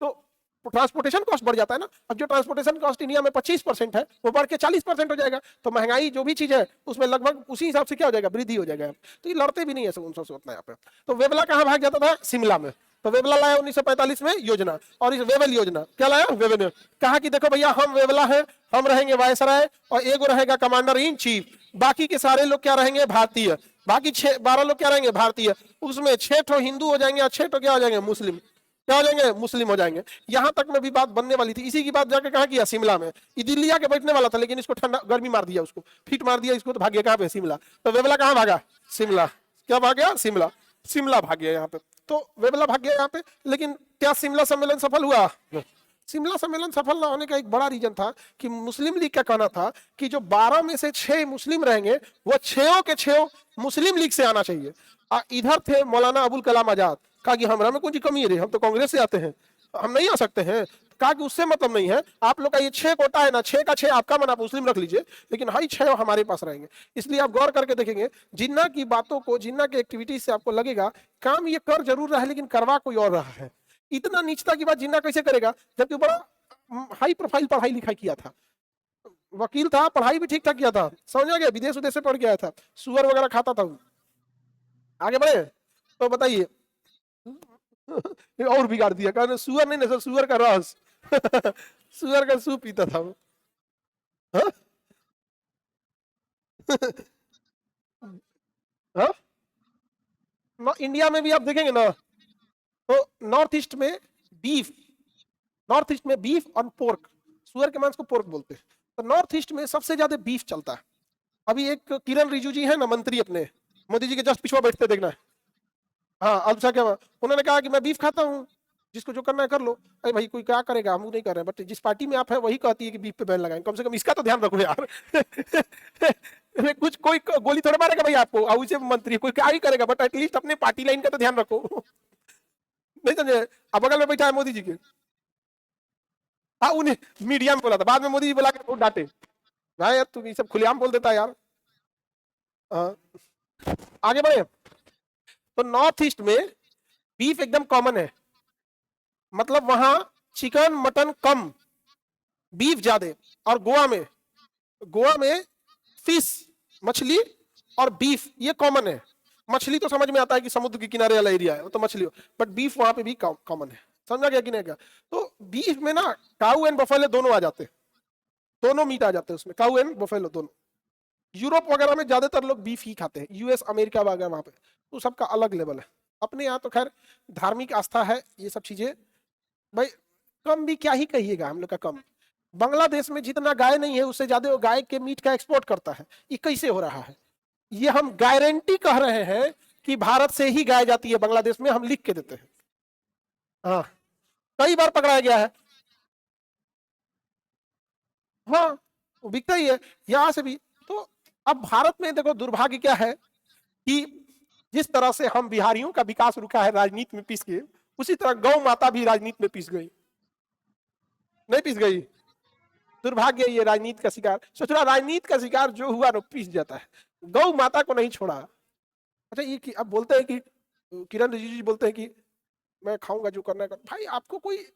तो ट्रांसपोर्टेशन कॉस्ट बढ़ जाता है ना। अब जो ट्रांसपोर्टेशन कॉस्ट इंडिया में 25% है वो बढ़ के 40% हो जाएगा, तो महंगाई जो भी चीज है उसमें लगभग उसी हिसाब से क्या हो जाएगा? वृद्धि हो जाएगा। तो ये लड़ते भी नहीं है उनसे उतना यहाँ पे। तो वेवेला कहाँ भाग जाता था? शिमला में। तो वेवेला लाया 1945 में योजना, और इस वेवेल योजना क्या लाया? वेवेल कहा कि देखो भैया हम वेवेला है, हम रहेंगे वायसराय और एक रहेगा कमांडर इन चीफ, बाकी के सारे लोग क्या रहेंगे? भारतीय। बाकी 12 लोग क्या रहेंगे? भारतीय। उसमें 6 ठो हिंदू हो जाएंगे और 6 ठो क्या हो जाएंगे? मुस्लिम। क्या हो जाएंगे? मुस्लिम हो जाएंगे। यहां तक में भी बात बनने वाली थी। इसी की बात जाके कहा किया? शिमला में। ये दिल्ली आके बैठने वाला था, लेकिन इसको ठंडा गर्मी मार दिया, उसको फिट मार दिया इसको, तो भाग गया कहां पे? शिमला। तो वेवेला कहां भागा? शिमला। क्या भाग गया? शिमला। शिमला भाग गया यहाँ पे। तो वेवेला भाग गया यहाँ पे, लेकिन क्या शिमला सम्मेलन सफल हुआ? शिमला सम्मेलन सफल ना होने का एक बड़ा रीजन था कि मुस्लिम लीग का कहना था कि जो 12 में से 6 मुस्लिम रहेंगे वो 6 के 6 मुस्लिम लीग से आना चाहिए। इधर थे मौलाना अबुल कलाम आजाद, कहा कि हमरा में कुछ कमी है, हम तो कांग्रेस से आते हैं, हम नहीं आ सकते हैं। कहा कि उससे मतलब नहीं है, आप लोग का ये 6 कोटा है ना, 6 का 6 आपका मन, आप मुस्लिम रख लीजिए, लेकिन हाई 6 हमारे पास रहेंगे। इसलिए आप गौर करके देखेंगे जिन्ना की बातों को, जिन्ना की एक्टिविटीज से आपको लगेगा काम ये कर जरूर रहा है लेकिन करवा कोई और रहा है। इतना नीचता की बात जिन्ना कैसे करेगा, जबकि बड़ा हाई प्रोफाइल पढ़ाई लिखाई किया था, वकील था, पढ़ाई भी ठीक ठाक किया था, समझ गया, विदेश विदेश से पढ़ के आया था, सुअर वगैरह खाता था। आगे बढ़े तो बताइए और बिगाड़ दिया, कहने सुअर नहीं ना सर, सुअर का रस सुअर का सूप पीता था वो। हाँ? हाँ? इंडिया में भी आप देखेंगे ना तो नॉर्थ ईस्ट में बीफ और पोर्क, सुअर के मांस को पोर्क बोलते हैं, तो नॉर्थ ईस्ट में सबसे ज्यादा बीफ चलता है। अभी एक किरण रिजिजू जी है ना, मंत्री अपने मोदी जी के जस्ट पिछवा बैठते देखना है, हाँ अल्पसा क्या, उन्होंने कहा कि मैं बीफ खाता हूँ, जिसको जो करना है कर लो। अरे भाई कोई क्या करेगा, हम नहीं कर रहे हैं, बट जिस पार्टी में आप है वही कहती है कि बीफ पे बैन लगाएं, कम से कम इसका तो ध्यान रखो यार कुछ कोई गोली थोड़ा मारेगा भाई आपको, उसे मंत्री कोई क्या ही करेगा, बट एटलीस्ट अपने पार्टी लाइन का तो ध्यान रखो नहीं समझे। अब बगल में बैठा है मोदी जी के, हाँ उन्हें मीडिया में बोला था, बाद में मोदी जी बोला के डांटे, भाई यार तू ये सब खुलेआम बोल देता है यार। आगे बढ़े तो नॉर्थ ईस्ट में बीफ एकदम कॉमन है, मतलब वहां चिकन मटन कम, बीफ ज्यादा। और गोवा में फिश, मछली और बीफ ये कॉमन है। मछली तो समझ में आता है कि समुद्र के किनारे वाला एरिया है, वो तो मछली हो, बट बीफ वहां पे भी कॉमन है, समझा गया कि नहीं गया। तो बीफ में ना काऊ एंड बफेलो दोनों आ जाते हैं, दोनों मीट आ जाते हैं उसमें, काऊ एंड बफेलो दोनों। यूरोप वगैरह में ज्यादातर लोग बीफ ही खाते हैं, यूएस अमेरिका वगैरह वहां पे तो सबका अलग लेवल है। अपने यहाँ तो खैर धार्मिक आस्था है, ये सब चीजें भाई कम भी क्या ही कहिएगा, हम लोग का कम। बांग्लादेश में जितना गाय नहीं है उससे ज्यादा वो गाय के मीट का एक्सपोर्ट करता है, ये कैसे हो रहा है? ये हम गारंटी कह रहे हैं कि भारत से ही गाय जाती है बांग्लादेश में, हम लिख के देते हैं। हाँ कई बार पकड़ाया गया है, हाँ वो बिकता ही है यहां से भी। तो अब भारत में देखो दुर्भाग्य क्या है कि जिस तरह से हम बिहारियों का विकास रुका है राजनीति में पीस के, उसी तरह गौ माता भी राजनीति में पीस गई, नहीं पीस गई? दुर्भाग्य ये राजनीति का शिकार, सोच रहा राजनीति का शिकार जो हुआ ना पीस जाता है, गौ माता को नहीं छोड़ा। अच्छा ये अब बोलते हैं कि किरण रिजिजू जी बोलते हैं कि मैं खाऊंगा जो करना है भाई, आपको कोई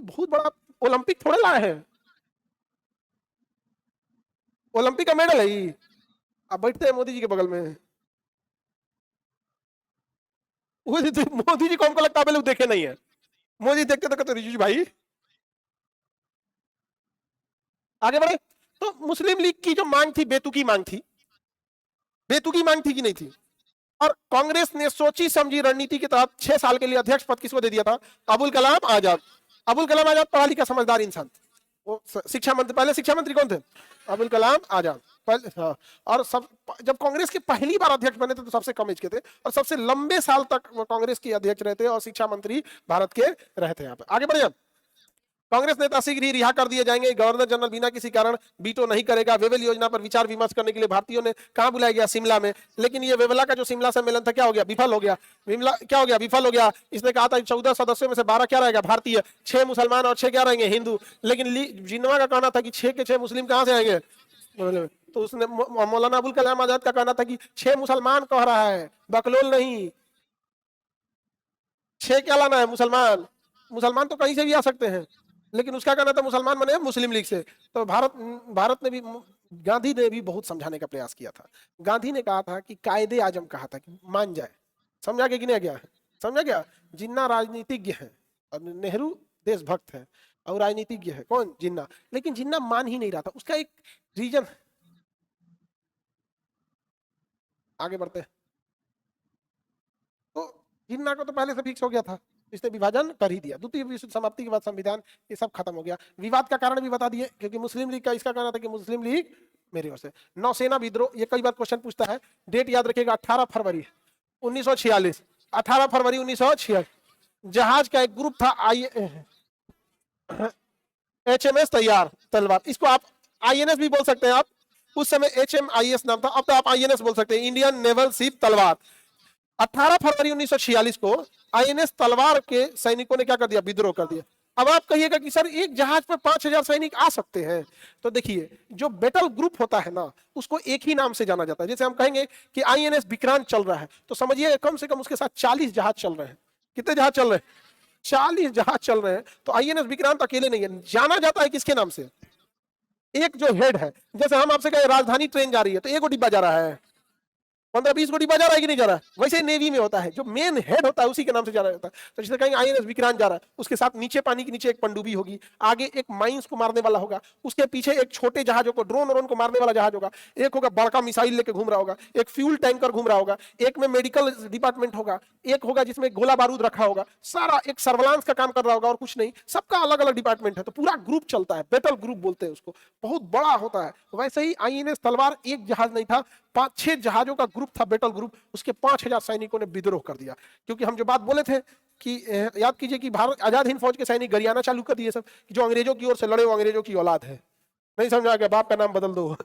बहुत बड़ा ओलंपिक थोड़े लाए हैं, ओलंपिक का मेडल है ये। आप बैठते हैं मोदी जी के बगल में, मोदी जी को हमको लगता है देखे नहीं है, मोदी देखते तो कहते रिजिजू भाई। आगे बढ़े तो मुस्लिम लीग की जो मांग थी बेतुकी मांग थी, बेतुकी मांग थी कि नहीं थी? और कांग्रेस ने सोची समझी रणनीति के तहत 6 साल के लिए अध्यक्ष पद किसको दे दिया था? अबुल कलाम आजाद। अबुल कलाम आजाद पढ़ा लिखा समझदार इंसान, वो शिक्षा मंत्री, पहले शिक्षा मंत्री कौन थे? अबुल कलाम आजाद पहले, हाँ। और सब जब कांग्रेस के पहली बार अध्यक्ष बने थे तो सबसे कम एज के थे, और सबसे लंबे साल तक वो कांग्रेस के अध्यक्ष रहते और शिक्षा मंत्री भारत के रहते। यहाँ पे आगे बढ़े, कांग्रेस नेता शीघ्र ही रिहा कर दिए जाएंगे, गवर्नर जनरल बिना किसी कारण वीटो नहीं करेगा। वेवेल योजना पर विचार विमर्श करने के लिए भारतीयों ने कहां बुलाया गया? शिमला में। लेकिन ये वेवेला का जो शिमला सम्मेलन था क्या हो गया? विफल हो गया। क्या हो गया? विफल हो गया। इसने कहा था 14 सदस्यों में से 12 क्या रहेगा? भारतीय, 6 मुसलमान और 6 क्या रहेंगे? हिंदू। लेकिन जिन्ना का कहना था कि 6 के 6 मुस्लिम कहां से आएंगे? तो उसने मौलाना अबुल कलाम आजाद का कहना था कि 6 मुसलमान कह रहा है, बकलोल नहीं। 6 क्या लाना है? मुसलमान। मुसलमान तो कहीं से भी आ सकते हैं, लेकिन उसका कहना था मुसलमान बने मुस्लिम लीग से। तो भारत ने भी, गांधी ने भी बहुत समझाने का प्रयास किया था। गांधी ने कहा था कि कायदे आजम कहा था कि मान जाए, समझा गया कि नहीं गया? समझा गया? जिन्ना राजनीतिज्ञ है और नेहरू देशभक्त है और राजनीतिज्ञ है, कौन? जिन्ना। लेकिन जिन्ना मान ही नहीं रहा था, उसका एक रीजन। आगे बढ़ते हैं तो जिन्ना को तो पहले से फिक्स हो गया था, इसने विभाजन कर ही दिया। द्वितीय विश्व समाप्ति के बाद संविधान ये सब खत्म हो गया। विवाद का कारण भी बता दिए, क्योंकि मुस्लिम लीग का इसका कहना था कि मुस्लिम लीग मेरी ओर से। नौसेना विद्रोह, ये कई बार क्वेश्चन पूछता है, डेट याद रखिएगा 18 फरवरी 1946। 18 फरवरी 1946। जहाज का एक ग्रुप था HMS तलवार, इसको आप INS भी बोल सकते हैं आप, उस समय HMIS नाम था, अब तो आप INS बोल सकते हैं, इंडियन नेवल शिप तलवार। 18 फरवरी 1946 को INS तलवार के सैनिकों ने क्या कर दिया, विद्रोह कर दिया। अब आप कहिएगा कि सर एक जहाज पर 5000 सैनिक आ सकते हैं, तो देखिए जो बैटल ग्रुप होता है ना, उसको एक ही नाम से जाना जाता है। जैसे हम कहेंगे कि INS विक्रांत चल रहा है, तो समझिए कम से कम उसके साथ 40 जहाज चल रहे हैं। कितने जहाज चल रहे हैं? 40 जहाज चल रहे हैं। तो INS विक्रांत अकेले नहीं है, जाना जाता है किसके नाम से? एक जो हेड है, जैसे हम आपसे कहें राजधानी ट्रेन जा रही है, तो एक डिब्बा जा रहा है, 15-20 को डिब्बा जा रहा है कि नहीं जा रहा है? वैसे नेवी में होता है, जो मेन हेड होता है उसी के नाम से जाना जाता है। तो जैसे कहेंगे INS विक्रांत जा रहा है, उसके साथ नीचे पानी के नीचे एक पनडुब्बी होगी, आगे एक माइंस को मारने वाला होगा, उसके पीछे एक छोटे जहाजों को ड्रोन को मारने वाला जहाज होगा, एक होगा बड़का मिसाइल लेके घूम रहा होगा, एक फ्यूल टैंकर घूम रहा होगा, एक में मेडिकल डिपार्टमेंट होगा, एक होगा जिसमें गोला बारूद रखा होगा, सारा एक सर्विलांस का काम कर रहा होगा और कुछ नहीं, सबका अलग अलग डिपार्टमेंट है। तो पूरा ग्रुप चलता है, बैटल ग्रुप बोलते हैं उसको, बहुत बड़ा होता है। वैसे ही INS तलवार एक जहाज नहीं था, 5-6 जहाजों का ग्रुप था, बैटल ग्रुप, उसके 5000 सैनिकों ने विद्रोह कर दिया। क्योंकि हम जो बात बोले थे कि याद कीजिए कि भारत आजाद हिंद फौज के सैनिक गरियाना चालू कर दिए सब, कि जो अंग्रेजों की ओर से लड़े वो अंग्रेजों की औलाद है। नहीं समझा गया? बाप का नाम बदल दो।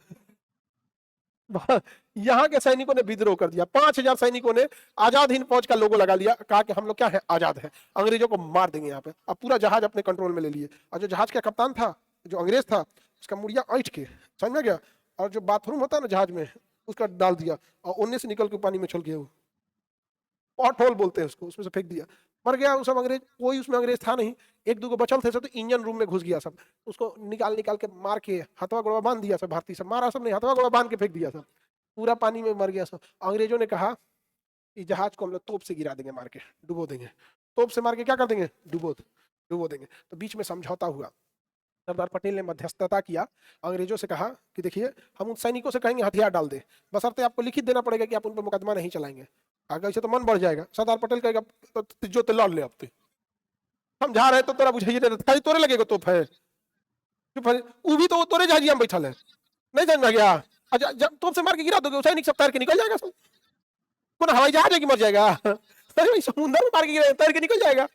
यहाँ के सैनिकों ने विद्रोह कर दिया, 5000 सैनिकों ने आजाद हिंद फौज का लोगो लगा लिया, कहा कि हम लोग क्या है, आजाद है, अंग्रेजों को मार देंगे यहाँ पे। अब पूरा जहाज अपने कंट्रोल में ले लिए, और जो जहाज का कप्तान था, जो अंग्रेज था, उसका मुड़िया ऐंठ के, समझ में गया, और जो बाथरूम होता है ना जहाज में, उसका डाल दिया, और उनने से निकल के पानी में छल गया, वो पॉट होल बोलते हैं उसको, उसमें से फेंक दिया, मर गया वो सब अंग्रेज। कोई उसमें अंग्रेज था नहीं, एक दो बचल थे सब, तो इंजन रूम में घुस गया सब, उसको निकाल निकाल के मार के हथवा गोड़ा बांध दिया सब, भारतीय सब मारा सब नहीं, हथवा गोड़ा बांध के फेंक दिया सब, पूरा पानी में मर गया सब। अंग्रेजों ने कहा कि जहाज को हम लोग तोप से गिरा देंगे, मार के डुबो देंगे, तोप से मार के क्या कर देंगे, डुबो देंगे। तो बीच में समझौता हुआ, सरदार पटेल ने मध्यस्थता किया, अंग्रेजों से कहा कि देखिए हम उन सैनिकों से कहेंगे हथियार डाल दे, बशर्ते आपको लिखित देना पड़ेगा कि आप उन पर मुकदमा नहीं चलाएंगे, आगे से तो मन बढ़ जाएगा। सरदार पटेल कहेगा तो जो लड़ ले, अब समझा रहे तो तेरा बुझाइए, खाली तोरे लगेगा तोप है, वो भी तो तोरे जहाजिया में बैठल है, नहीं समझ में गया? अच्छा जब तोप से मार के गिरा दोगे, सैनिक सब तैर के निकल जाएगा सब, कौन हवाई जहाज है कि मर जाएगा? समुद्र में मार के गिरा तैर के निकल जाएगा।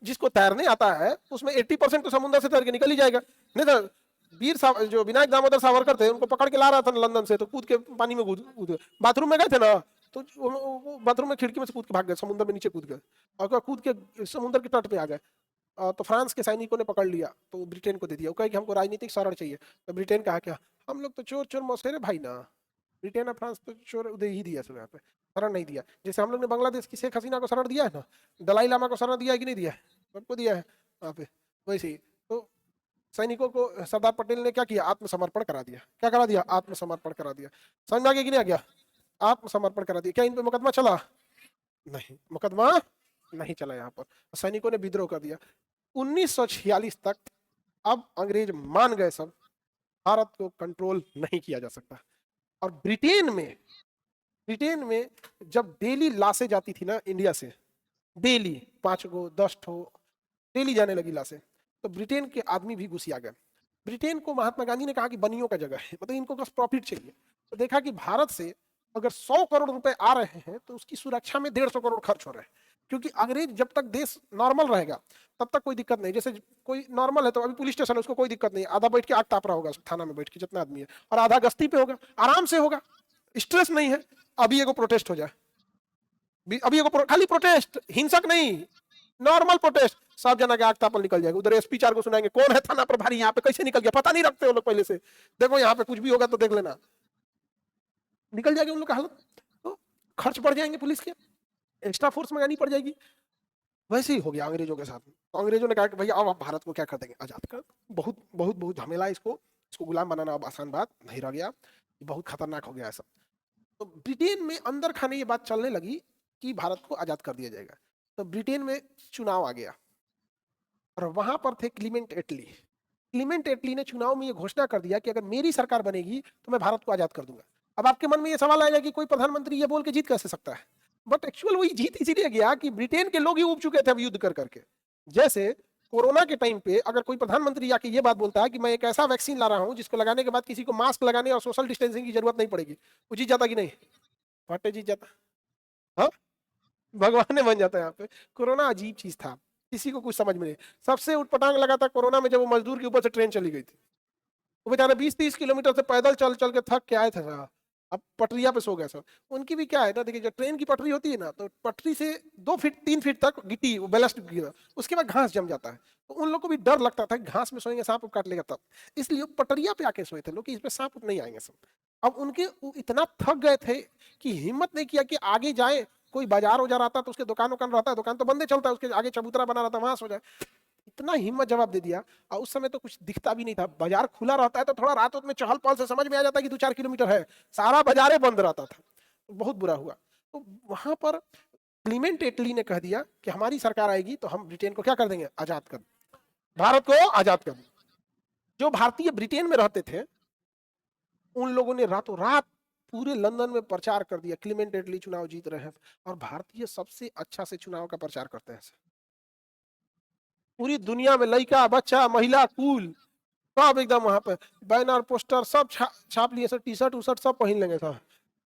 जिसको तैरने आता है उसमें 80% तो समुद्र से तैर के निकल ही जाएगा। नहीं तो जो विनायक दामोदर सावरकर थे, उनको पकड़ के ला रहा था लंदन से, तो कूद के पानी में कूद बाथरूम में गए थे ना, तो बाथरूम में खिड़की में से कूद के भाग गए, समुद्र में नीचे कूद गए, और कूद के समुद्र के तट पे आ गए। तो फ्रांस के सैनिकों ने पकड़ लिया, तो ब्रिटेन को दे दिया, वो कहे कि हमको राजनीतिक शरण चाहिए। तो ब्रिटेन कहा क्या, हम लोग तो चोर चोर मौसेरे भाई ना, ब्रिटेन और फ्रांस तो चोर उदय ही दिया सब, यहाँ पे शरण नहीं दिया। जैसे हम लोग ने बांग्लादेश की शेख हसीना को शरण दिया है ना, दलाई लामा को शरण दिया है कि नहीं दिया है, सबको दिया है वहाँ पे, वैसे ही। तो सैनिकों को सरदार पटेल ने क्या किया, आत्मसमर्पण करा दिया। क्या करा दिया, आत्मसमर्पण करा दिया। समझ में आ गया कि नहीं आ गया? आत्मसमर्पण करा दिया। क्या इन पे मुकदमा चला? नहीं, मुकदमा नहीं चला यहाँ पर, सैनिकों ने विद्रोह कर दिया। 1946 तक अब अंग्रेज मान गए सब, भारत को कंट्रोल नहीं किया जा सकता। और ब्रिटेन में जब डेली लाशें जाती थी ना इंडिया से, डेली 5 गो 10 ठो डेली जाने लगी लाशें, तो ब्रिटेन के आदमी भी घुसिया गए। ब्रिटेन को महात्मा गांधी ने कहा कि बनियों का जगह है, मतलब इनको बस प्रॉफिट चाहिए। तो देखा कि भारत से अगर 100 करोड़ रुपए आ रहे हैं, तो उसकी सुरक्षा में 150 करोड़ खर्च हो रहे हैं। क्योंकि अंग्रेज जब तक देश नॉर्मल रहेगा तब तक कोई दिक्कत नहीं। जैसे कोई नॉर्मल है तो अभी पुलिस स्टेशन है, उसको कोई दिक्कत नहीं, आधा बैठ के आग ताप रहा होगा थाना में बैठ के जितना आदमी है, और आधा गश्ती पे होगा, आराम से होगा, स्ट्रेस नहीं है। अभी एगो प्रोटेस्ट हो जाए, अभी एगो खाली प्रोटेस्ट, हिंसक नहीं, नॉर्मल प्रोटेस्ट, सब जना के आग तापल निकल जाएगा। उधर एसपी 4 को सुनाएंगे, कौन है थाना प्रभारी, यहाँ पे कैसे निकल गया, पता नहीं रखते वो लोग पहले से, देखो यहाँ पे कुछ भी होगा तो देख लेना, निकल जाएगी उन लोग का हालत। तो खर्च बढ़ जाएंगे पुलिस के, एक्स्ट्रा फोर्स मंगानी पड़ जाएगी। वैसे ही हो गया अंग्रेजों के साथ। तो अंग्रेजों ने कहा कि भैया अब आप भारत को क्या कर देंगे, आजाद कर। बहुत बहुत बहुत झमेला, इसको गुलाम बनाना अब आसान बात नहीं रह गया, बहुत खतरनाक हो गया है सब। तो ब्रिटेन में अंदर खाने ये बात चलने लगी कि भारत को आजाद कर दिया जाएगा। तो ब्रिटेन में चुनाव आ गया, और वहां पर थे क्लीमेंट एटली। क्लीमेंट एटली ने चुनाव में ये घोषणा कर दिया कि अगर मेरी सरकार बनेगी तो मैं भारत को आजाद कर दूंगा। अब आपके मन में ये सवाल आएगा कि कोई प्रधानमंत्री ये बोल के जीत कैसे सकता है, बट एक्चुअल वही जीत इसीलिए गया कि ब्रिटेन के लोग ही उब चुके थे अब युद्ध कर करके। जैसे कोरोना के टाइम पे अगर कोई प्रधानमंत्री आके ये बात बोलता है कि मैं एक ऐसा वैक्सीन ला रहा हूं जिसको लगाने के बाद किसी को मास्क लगाने और सोशल डिस्टेंसिंग की जरूरत नहीं पड़ेगी, वो जीत जाता कि नहीं? फटे जीत जाता। हाँ भगवान ने बन जाता है यहाँ पे। कोरोना अजीब चीज था, किसी को कुछ समझ में नहीं। सबसे उटपटांग लगा था कोरोना में जब वो मजदूर के ऊपर से ट्रेन चली गई थी। वो बेचारे 20-30 किलोमीटर से पैदल चल चल के थक के आए थे साहब, अब पटरिया पे सो गए सब। उनकी भी क्या है ना, देखिए, जब ट्रेन की पटरी होती है ना, तो पटरी से 2 फीट 3 फीट तक गिट्टी बैलेस्ट गिरा, उसके बाद घास जम जाता है। तो उन लोग को भी डर लगता था कि घास में सोएंगे सांप काट लेगा तब, इसलिए वो पटरिया पे आके सोए थे लोग कि इस पे सांप नहीं आएंगे सब। अब उनके वो इतना थक गए थे कि हिम्मत नहीं किया कि आगे जाए। कोई बाजार उजार आता तो उसके दुकान उकान रहता है, दुकान तो बंदे चलता है, उसके आगे चबूतरा बना रहता है, वहां सो जाए। इतना हिम्मत जवाब दे दिया। और उस समय तो कुछ दिखता भी नहीं था, बाजार खुला रहता है तो थोड़ा रात में चहल पहल से समझ में आ जाता है कि 2-4 किलोमीटर है, सारा बाजारे बंद रहता था। तो बहुत बुरा हुआ। तो वहां पर क्लीमेंट एटली ने कह दिया कि हमारी सरकार आएगी तो हम ब्रिटेन को क्या कर देंगे, आजाद कर, भारत को आजाद कर। जो भारतीय ब्रिटेन में रहते थे उन लोगों ने रातों रात पूरे लंदन में प्रचार कर दिया, क्लीमेंट एटली चुनाव जीत रहे हैं। और भारतीय सबसे अच्छा से चुनाव का प्रचार करते हैं। पूरी दुनिया में लड़का बच्चा महिला कूल सब एकदम वहां पे बैनर पोस्टर सब छाप लिए, सब टी शर्ट उशर्ट सब पहन लेंगे सब।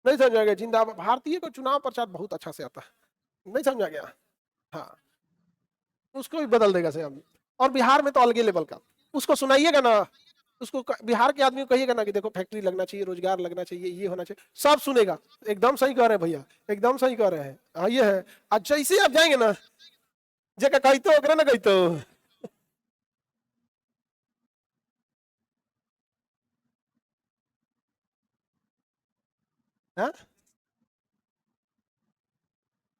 नहीं समझा गया, जिंदाबाद भारतीय को चुनाव प्रचार बहुत अच्छा से आता है। नहीं समझा गया। हाँ, उसको भी बदल देगा से हम। और बिहार में तो अलगे लेवल का, उसको सुनाइएगा ना, उसको बिहार के आदमी को कहिएगा ना कि देखो फैक्ट्री लगना चाहिए, रोजगार लगना चाहिए, ये होना चाहिए, सब सुनेगा। एकदम सही कह रहे हैं भैया, एकदम सही कह रहे हैं। हाँ ये है। अच्छा, इसे आप जाएंगे ना, जगह कही तो ना कही तो। हाँ,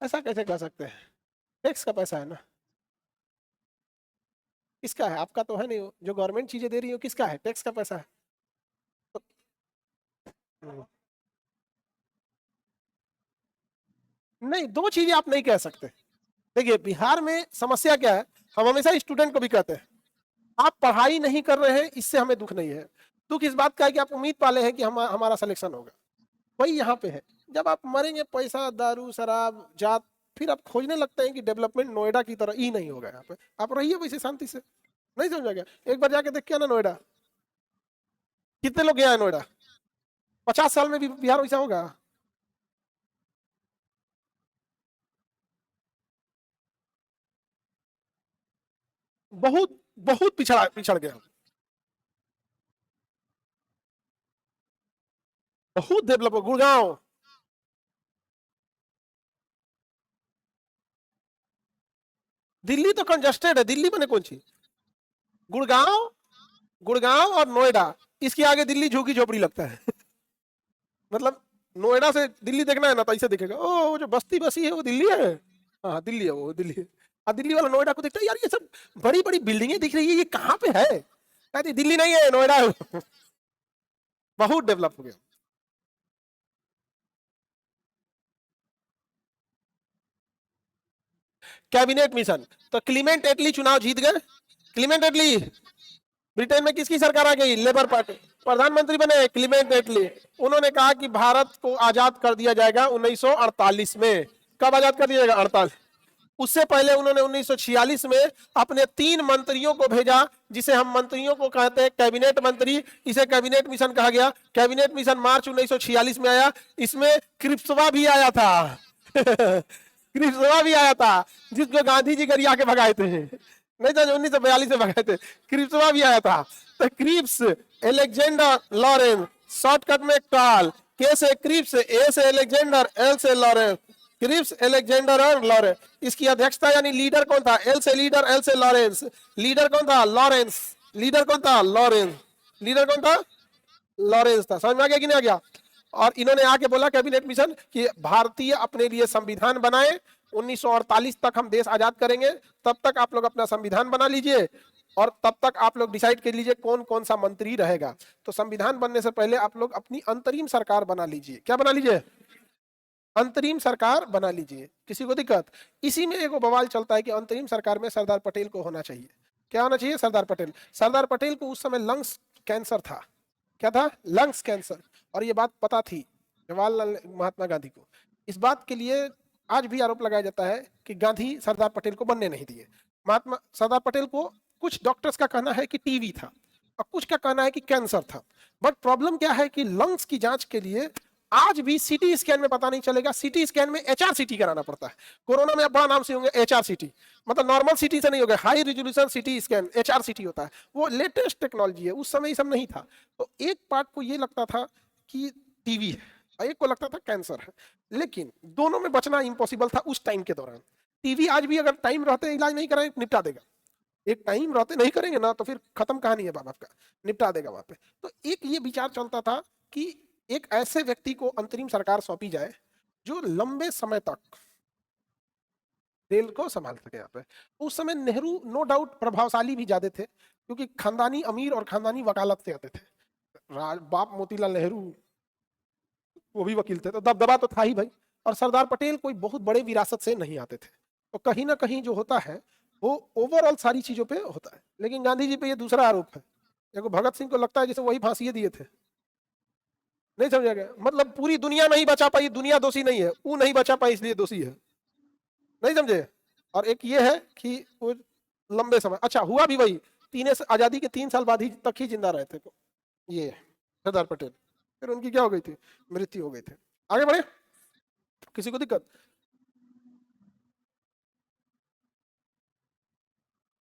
ऐसा कैसे कह सकते हैं, टैक्स का पैसा है ना। किसका है, आपका तो है नहीं, जो गवर्नमेंट चीजें दे रही हो किसका है, टैक्स का पैसा है। तो, नहीं, दो चीजें आप नहीं कह सकते। देखिए, बिहार में समस्या क्या है, हम हमेशा स्टूडेंट को भी कहते हैं, आप पढ़ाई नहीं कर रहे हैं इससे हमें दुख नहीं है, दुख इस बात का है कि आप उम्मीद पाले हैं कि हमारा सिलेक्शन होगा। वही यहाँ पे है, जब आप मरेंगे पैसा दारू शराब जात, फिर आप खोजने लगते हैं कि डेवलपमेंट नोएडा की तरह ही नहीं होगा यहाँ पे, आप रहिए वैसे शांति से। नहीं समझा गया, एक बार जाके देख के आना नोएडा, कितने लोग गया है नोएडा, 50 साल में भी बिहार वैसा होगा। बहुत बहुत पिछड़ा पिछड़ गया, बहुत डेवलप। गुड़गांव, दिल्ली तो कंजस्टेड है, दिल्ली बने कौन सी, गुड़गांव, गुड़गांव और नोएडा, इसके आगे दिल्ली झुकी झोपड़ी लगता है। मतलब नोएडा से दिल्ली देखना है ना तो ऐसे दिखेगा, ओ वो जो बस्ती बसी है वो दिल्ली है। हाँ दिल्ली है, वो दिल्ली है। और दिल्ली वाला नोएडा को देखता है, यार ये सब बड़ी बड़ी बिल्डिंगें दिख रही है, ये कहाँ पे है, कहती दिल्ली नहीं है नोएडा है। बहुत डेवलप हो गया। कैबिनेट मिशन, तो क्लीमेंट एटली चुनाव जीत गए। क्लीमेंट एटली, ब्रिटेन में किसकी सरकार आ गई, लेबर पार्टी, प्रधानमंत्री बने क्लीमेंट एटली। उन्होंने कहा कि भारत को आजाद कर दिया जाएगा 1948 में। कब आजाद कर दिया जाएगा, 48। उससे पहले उन्होंने 1946 में अपने 3 मंत्रियों को भेजा, जिसे हम मंत्रियों को कहते हैं कैबिनेट मंत्री, इसे कैबिनेट मिशन कहा गया। कैबिनेट मिशन मार्च 1946 में आया, इसमें क्रिप्सवा भी आया था। क्रिप्सवा भी आया था, जिसको गांधी जी गरिया के भगाए थे, नहीं तो 1942 में भगाए थे, क्रिप्सवा भी आया था। तो क्रिप्स, एलेक्जेंडर लॉरेंस, शॉर्टकट में कॉल, के से क्रिप्स, ए से एलेक्जेंडर, एल से लॉरेंस, क्रिप्स एलेक्जेंडर और लॉरेंस। इसकी अध्यक्षता यानी लीडर कौन था, एल से लीडर, एल से लॉरेंस, लीडर कौन था, लॉरेंस, लीडर कौन था, लॉरेंस, लीडर कौन था, लॉरेंस था। समझ में आ गया कि नहीं आ गया। और इन्होंने आके बोला कैबिनेट मिशन कि भारतीय अपने लिए संविधान बनाए, 1948 तक हम देश आजाद करेंगे, तब तक आप लोग अपना संविधान बना लीजिए, और तब तक आप लोग डिसाइड कर लीजिए कौन कौन सा मंत्री रहेगा। तो संविधान बनने से पहले आप लोग अपनी अंतरिम सरकार बना लीजिए। क्या बना लीजिए, अंतरिम सरकार बना लीजिए। किसी को दिक्कत, इसी में एक बवाल चलता है कि अंतरिम सरकार में सरदार पटेल को होना चाहिए। क्या होना चाहिए, सरदार पटेल। सरदार पटेल को उस समय लंग्स कैंसर था। क्या था, लंग्स कैंसर। और ये बात पता थी जवाहरलाल महात्मा गांधी को। इस बात के लिए आज भी आरोप लगाया जाता है कि गांधी सरदार पटेल को बनने नहीं दिए। महात्मा सरदार पटेल को कुछ डॉक्टर्स का कहना है कि टीवी था, और कुछ का कहना है कि कैंसर था। बट प्रॉब्लम क्या है कि लंग्स की जांच के लिए आज भी सीटी स्कैन में पता नहीं चलेगा, सीटी स्कैन में HRCT कराना पड़ता है। कोरोना में आप बड़ा नाम से होंगे HRCT, मतलब नॉर्मल सीटी से नहीं होगा, high resolution CT scan HRCT होता है, वो लेटेस्ट टेक्नोलॉजी है, उस समय ये सब नहीं था। तो एक पार्ट को ये लगता था कि टीवी है, एक को लगता था कैंसर है, लेकिन दोनों में बचना इम्पॉसिबल था उस टाइम के दौरान। टीवी आज भी अगर टाइम रहते इलाज नहीं कराए निपटा देगा, एक टाइम रहते नहीं करेंगे ना तो फिर खत्म कहानी है बाप का, निपटा देगा वहां पे। तो एक ये विचार चलता था कि एक ऐसे व्यक्ति को अंतरिम सरकार सौंपी जाए जो लंबे समय तक देश को संभाल सके। यहाँ पे उस समय नेहरू नो डाउट प्रभावशाली भी ज्यादा थे, क्योंकि खानदानी अमीर और खानदानी वकालत से आते थे। बाप मोतीलाल नेहरू वो भी वकील थे, तो दबदबा तो था ही भाई। और सरदार पटेल कोई बहुत बड़े विरासत से नहीं आते थे, तो कहीं ना कहीं जो होता है वो ओवरऑल सारी चीजों पे होता है। लेकिन गांधी जी पे ये दूसरा आरोप है, देखो भगत सिंह को लगता है जैसे वही फांसी दिए थे, नहीं समझा गया, मतलब पूरी दुनिया नहीं बचा पाई, दुनिया दोषी नहीं है, वो नहीं बचा पाई इसलिए दोषी है, नहीं समझे। और एक ये है कि वो लंबे समय, अच्छा हुआ भी वही, आजादी के 3 साल बाद ही तक ही जिंदा रहे थे ये सरदार पटेल, फिर उनकी क्या हो गई थी, मृत्यु हो गई थी। आगे बढ़े, किसी को दिक्कत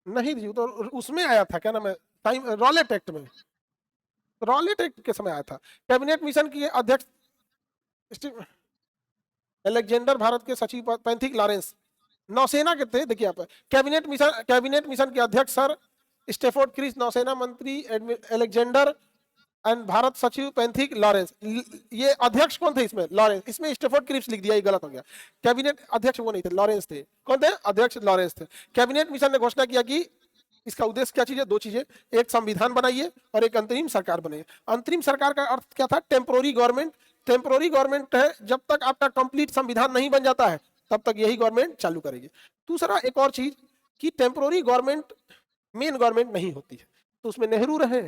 नहीं थी? तो उसमें आया था, क्या नाम है, टाइम रॉलेट एक्ट में, रॉलेट एक्ट के समय आया था। कैबिनेट मिशन के अध्यक्ष अलेक्जेंडर भारत के सचिव पैंथिक लॉरेंस नौसेना के थे। देखिए आप, कैबिनेट मिशन के अध्यक्ष सर स्टेफोर्ड क्रिस, नौसेना मंत्री अलेक्जेंडर एंड भारत सचिव पैंथिक लॉरेंस। ये अध्यक्ष कौन थे इसमें, लॉरेंस, इसमें स्टेफोर्ड क्रिप्स लिख दिया, ये गलत हो गया। कैबिनेट अध्यक्ष वो नहीं थे, लॉरेंस थे। कौन थे अध्यक्ष, लॉरेंस थे। कैबिनेट मिशन ने घोषणा किया कि इसका उद्देश्य क्या चीज है, 2 चीजें, एक संविधान बनाइए और एक अंतरिम सरकार बनाइए। अंतरिम सरकार का अर्थ क्या था, टेम्पोररी गवर्नमेंट। टेम्पोररी गवर्नमेंट है, जब तक आपका कंप्लीट संविधान नहीं बन जाता है तब तक यही गवर्नमेंट चालू करेगी। दूसरा एक और चीज कि टेम्पोररी गवर्नमेंट मेन गवर्नमेंट नहीं होती है, तो उसमें नेहरू रहे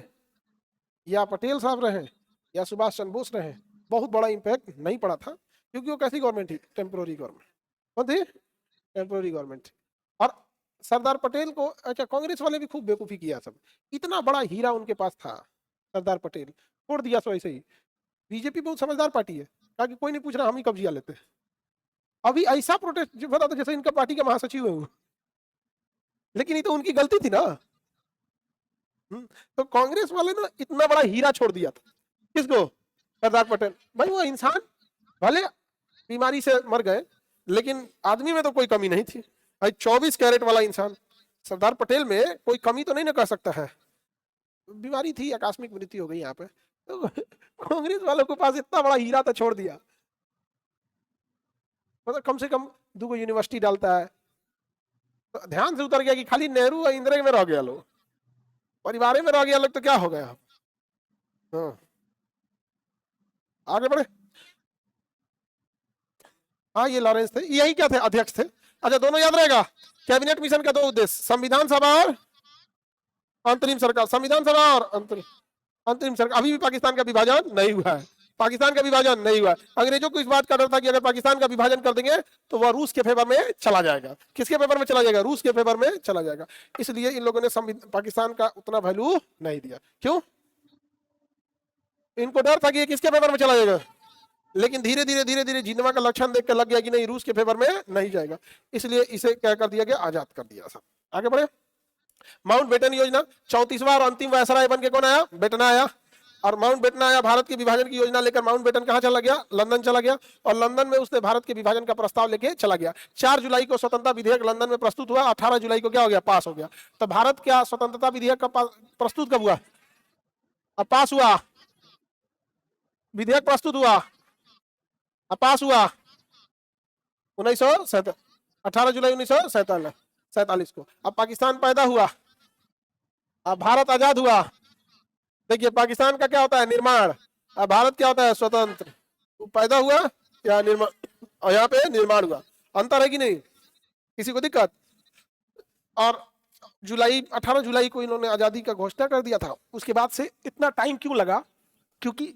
या पटेल साहब रहे या सुभाष चंद्र बोस रहे, बहुत बड़ा इंपैक्ट नहीं पड़ा था, क्योंकि वो कैसी गवर्नमेंट थी, टेम्पोररी गवर्नमेंट। कौन थी, टेम्पोररी गवर्नमेंट। और सरदार पटेल को, अच्छा कांग्रेस वाले भी खूब बेवकूफी किया सब, इतना बड़ा हीरा उनके पास था सरदार पटेल, छोड़ दिया सो ऐसे ही। बीजेपी बहुत समझदार पार्टी है, कहा कि कोई नहीं पूछ रहा, हम ही कब्जा लेते हैं। अभी ऐसा प्रोटेस्ट बता था जैसे इनका पार्टी का महासचिव है वो, लेकिन ये तो उनकी गलती थी ना। तो कांग्रेस वाले ने इतना बड़ा हीरा छोड़ दिया था, किसको, सरदार पटेल। भाई वो इंसान भले बीमारी से मर गए, लेकिन आदमी में तो कोई कमी नहीं थी भाई, 24 कैरेट वाला इंसान। सरदार पटेल में कोई कमी तो नहीं ना कर सकता है, बीमारी थी, आकस्मिक मृत्यु हो गई यहाँ पे। तो कांग्रेस वालों के पास इतना बड़ा हीरा तो छोड़ दिया, मतलब कम से कम 2 यूनिवर्सिटी डालता है। तो ध्यान से उतर गया कि खाली नेहरू और इंदिरा में रह गया लोग, परिवार में रह गया लोग, तो क्या हो गया। हाँ आगे बढ़े। हाँ ये लॉरेंस थे, यही क्या थे, अध्यक्ष थे। अच्छा दोनों याद रहेगा। कैबिनेट मिशन का 2 उद्देश्य, संविधान सभा और अंतरिम सरकार। संविधान सभा और अंतरिम सरकार। अभी भी पाकिस्तान का विभाजन नहीं हुआ है, पाकिस्तान का विभाजन नहीं हुआ। अंग्रेजों को इस बात का डर था कि अगर पाकिस्तान का विभाजन कर देंगे तो वह रूस के फेवर में चला जाएगा। किसके फेवर में चला जाएगा, रूस के फेवर में चला जाएगा। इसलिए इन लोगों ने पाकिस्तान का उतना वैल्यू नहीं दिया। क्यों, इनको डर था कि ये किसके फेवर में चला जाएगा। लेकिन धीरे धीरे जिन्ना का लक्षण देख कर लग गया कि नहीं, रूस के फेवर में नहीं जाएगा, इसलिए इसे क्या कर दिया गया, आजाद कर दिया सब। आगे बढ़े। माउंट बेटन योजना, 34वां और अंतिम वायसराय बन के कौन आया, बेटन आया। और माउंट बेटन आया, भारत के विभाजन की योजना लेकर माउंट बेटन कहां चला गया, लंदन चला गया। और लंदन में उसने भारत के विभाजन का प्रस्ताव लेके चला गया। 4 जुलाई को स्वतंत्रता विधेयक लंदन में प्रस्तुत हुआ, 18 जुलाई को क्या हो गया, पास हो गया। तो भारत क्या स्वतंत्रता विधेयक का प्रस्तुत कब हुआ, अब पास हुआ, विधेयक प्रस्तुत हुआ, अब पास हुआ 18 जुलाई 1947 को। अब पाकिस्तान पैदा हुआ, अब भारत आजाद हुआ। देखिए पाकिस्तान का क्या होता है, निर्माण, अब भारत क्या होता है, स्वतंत्र। तो पैदा हुआ या निर्माण, और यहाँ पे निर्माण हुआ, अंतर है कि नहीं, किसी को दिक्कत। और 18 जुलाई को इन्होंने आजादी का घोषणा कर दिया था। उसके बाद से इतना टाइम क्यों लगा, क्योंकि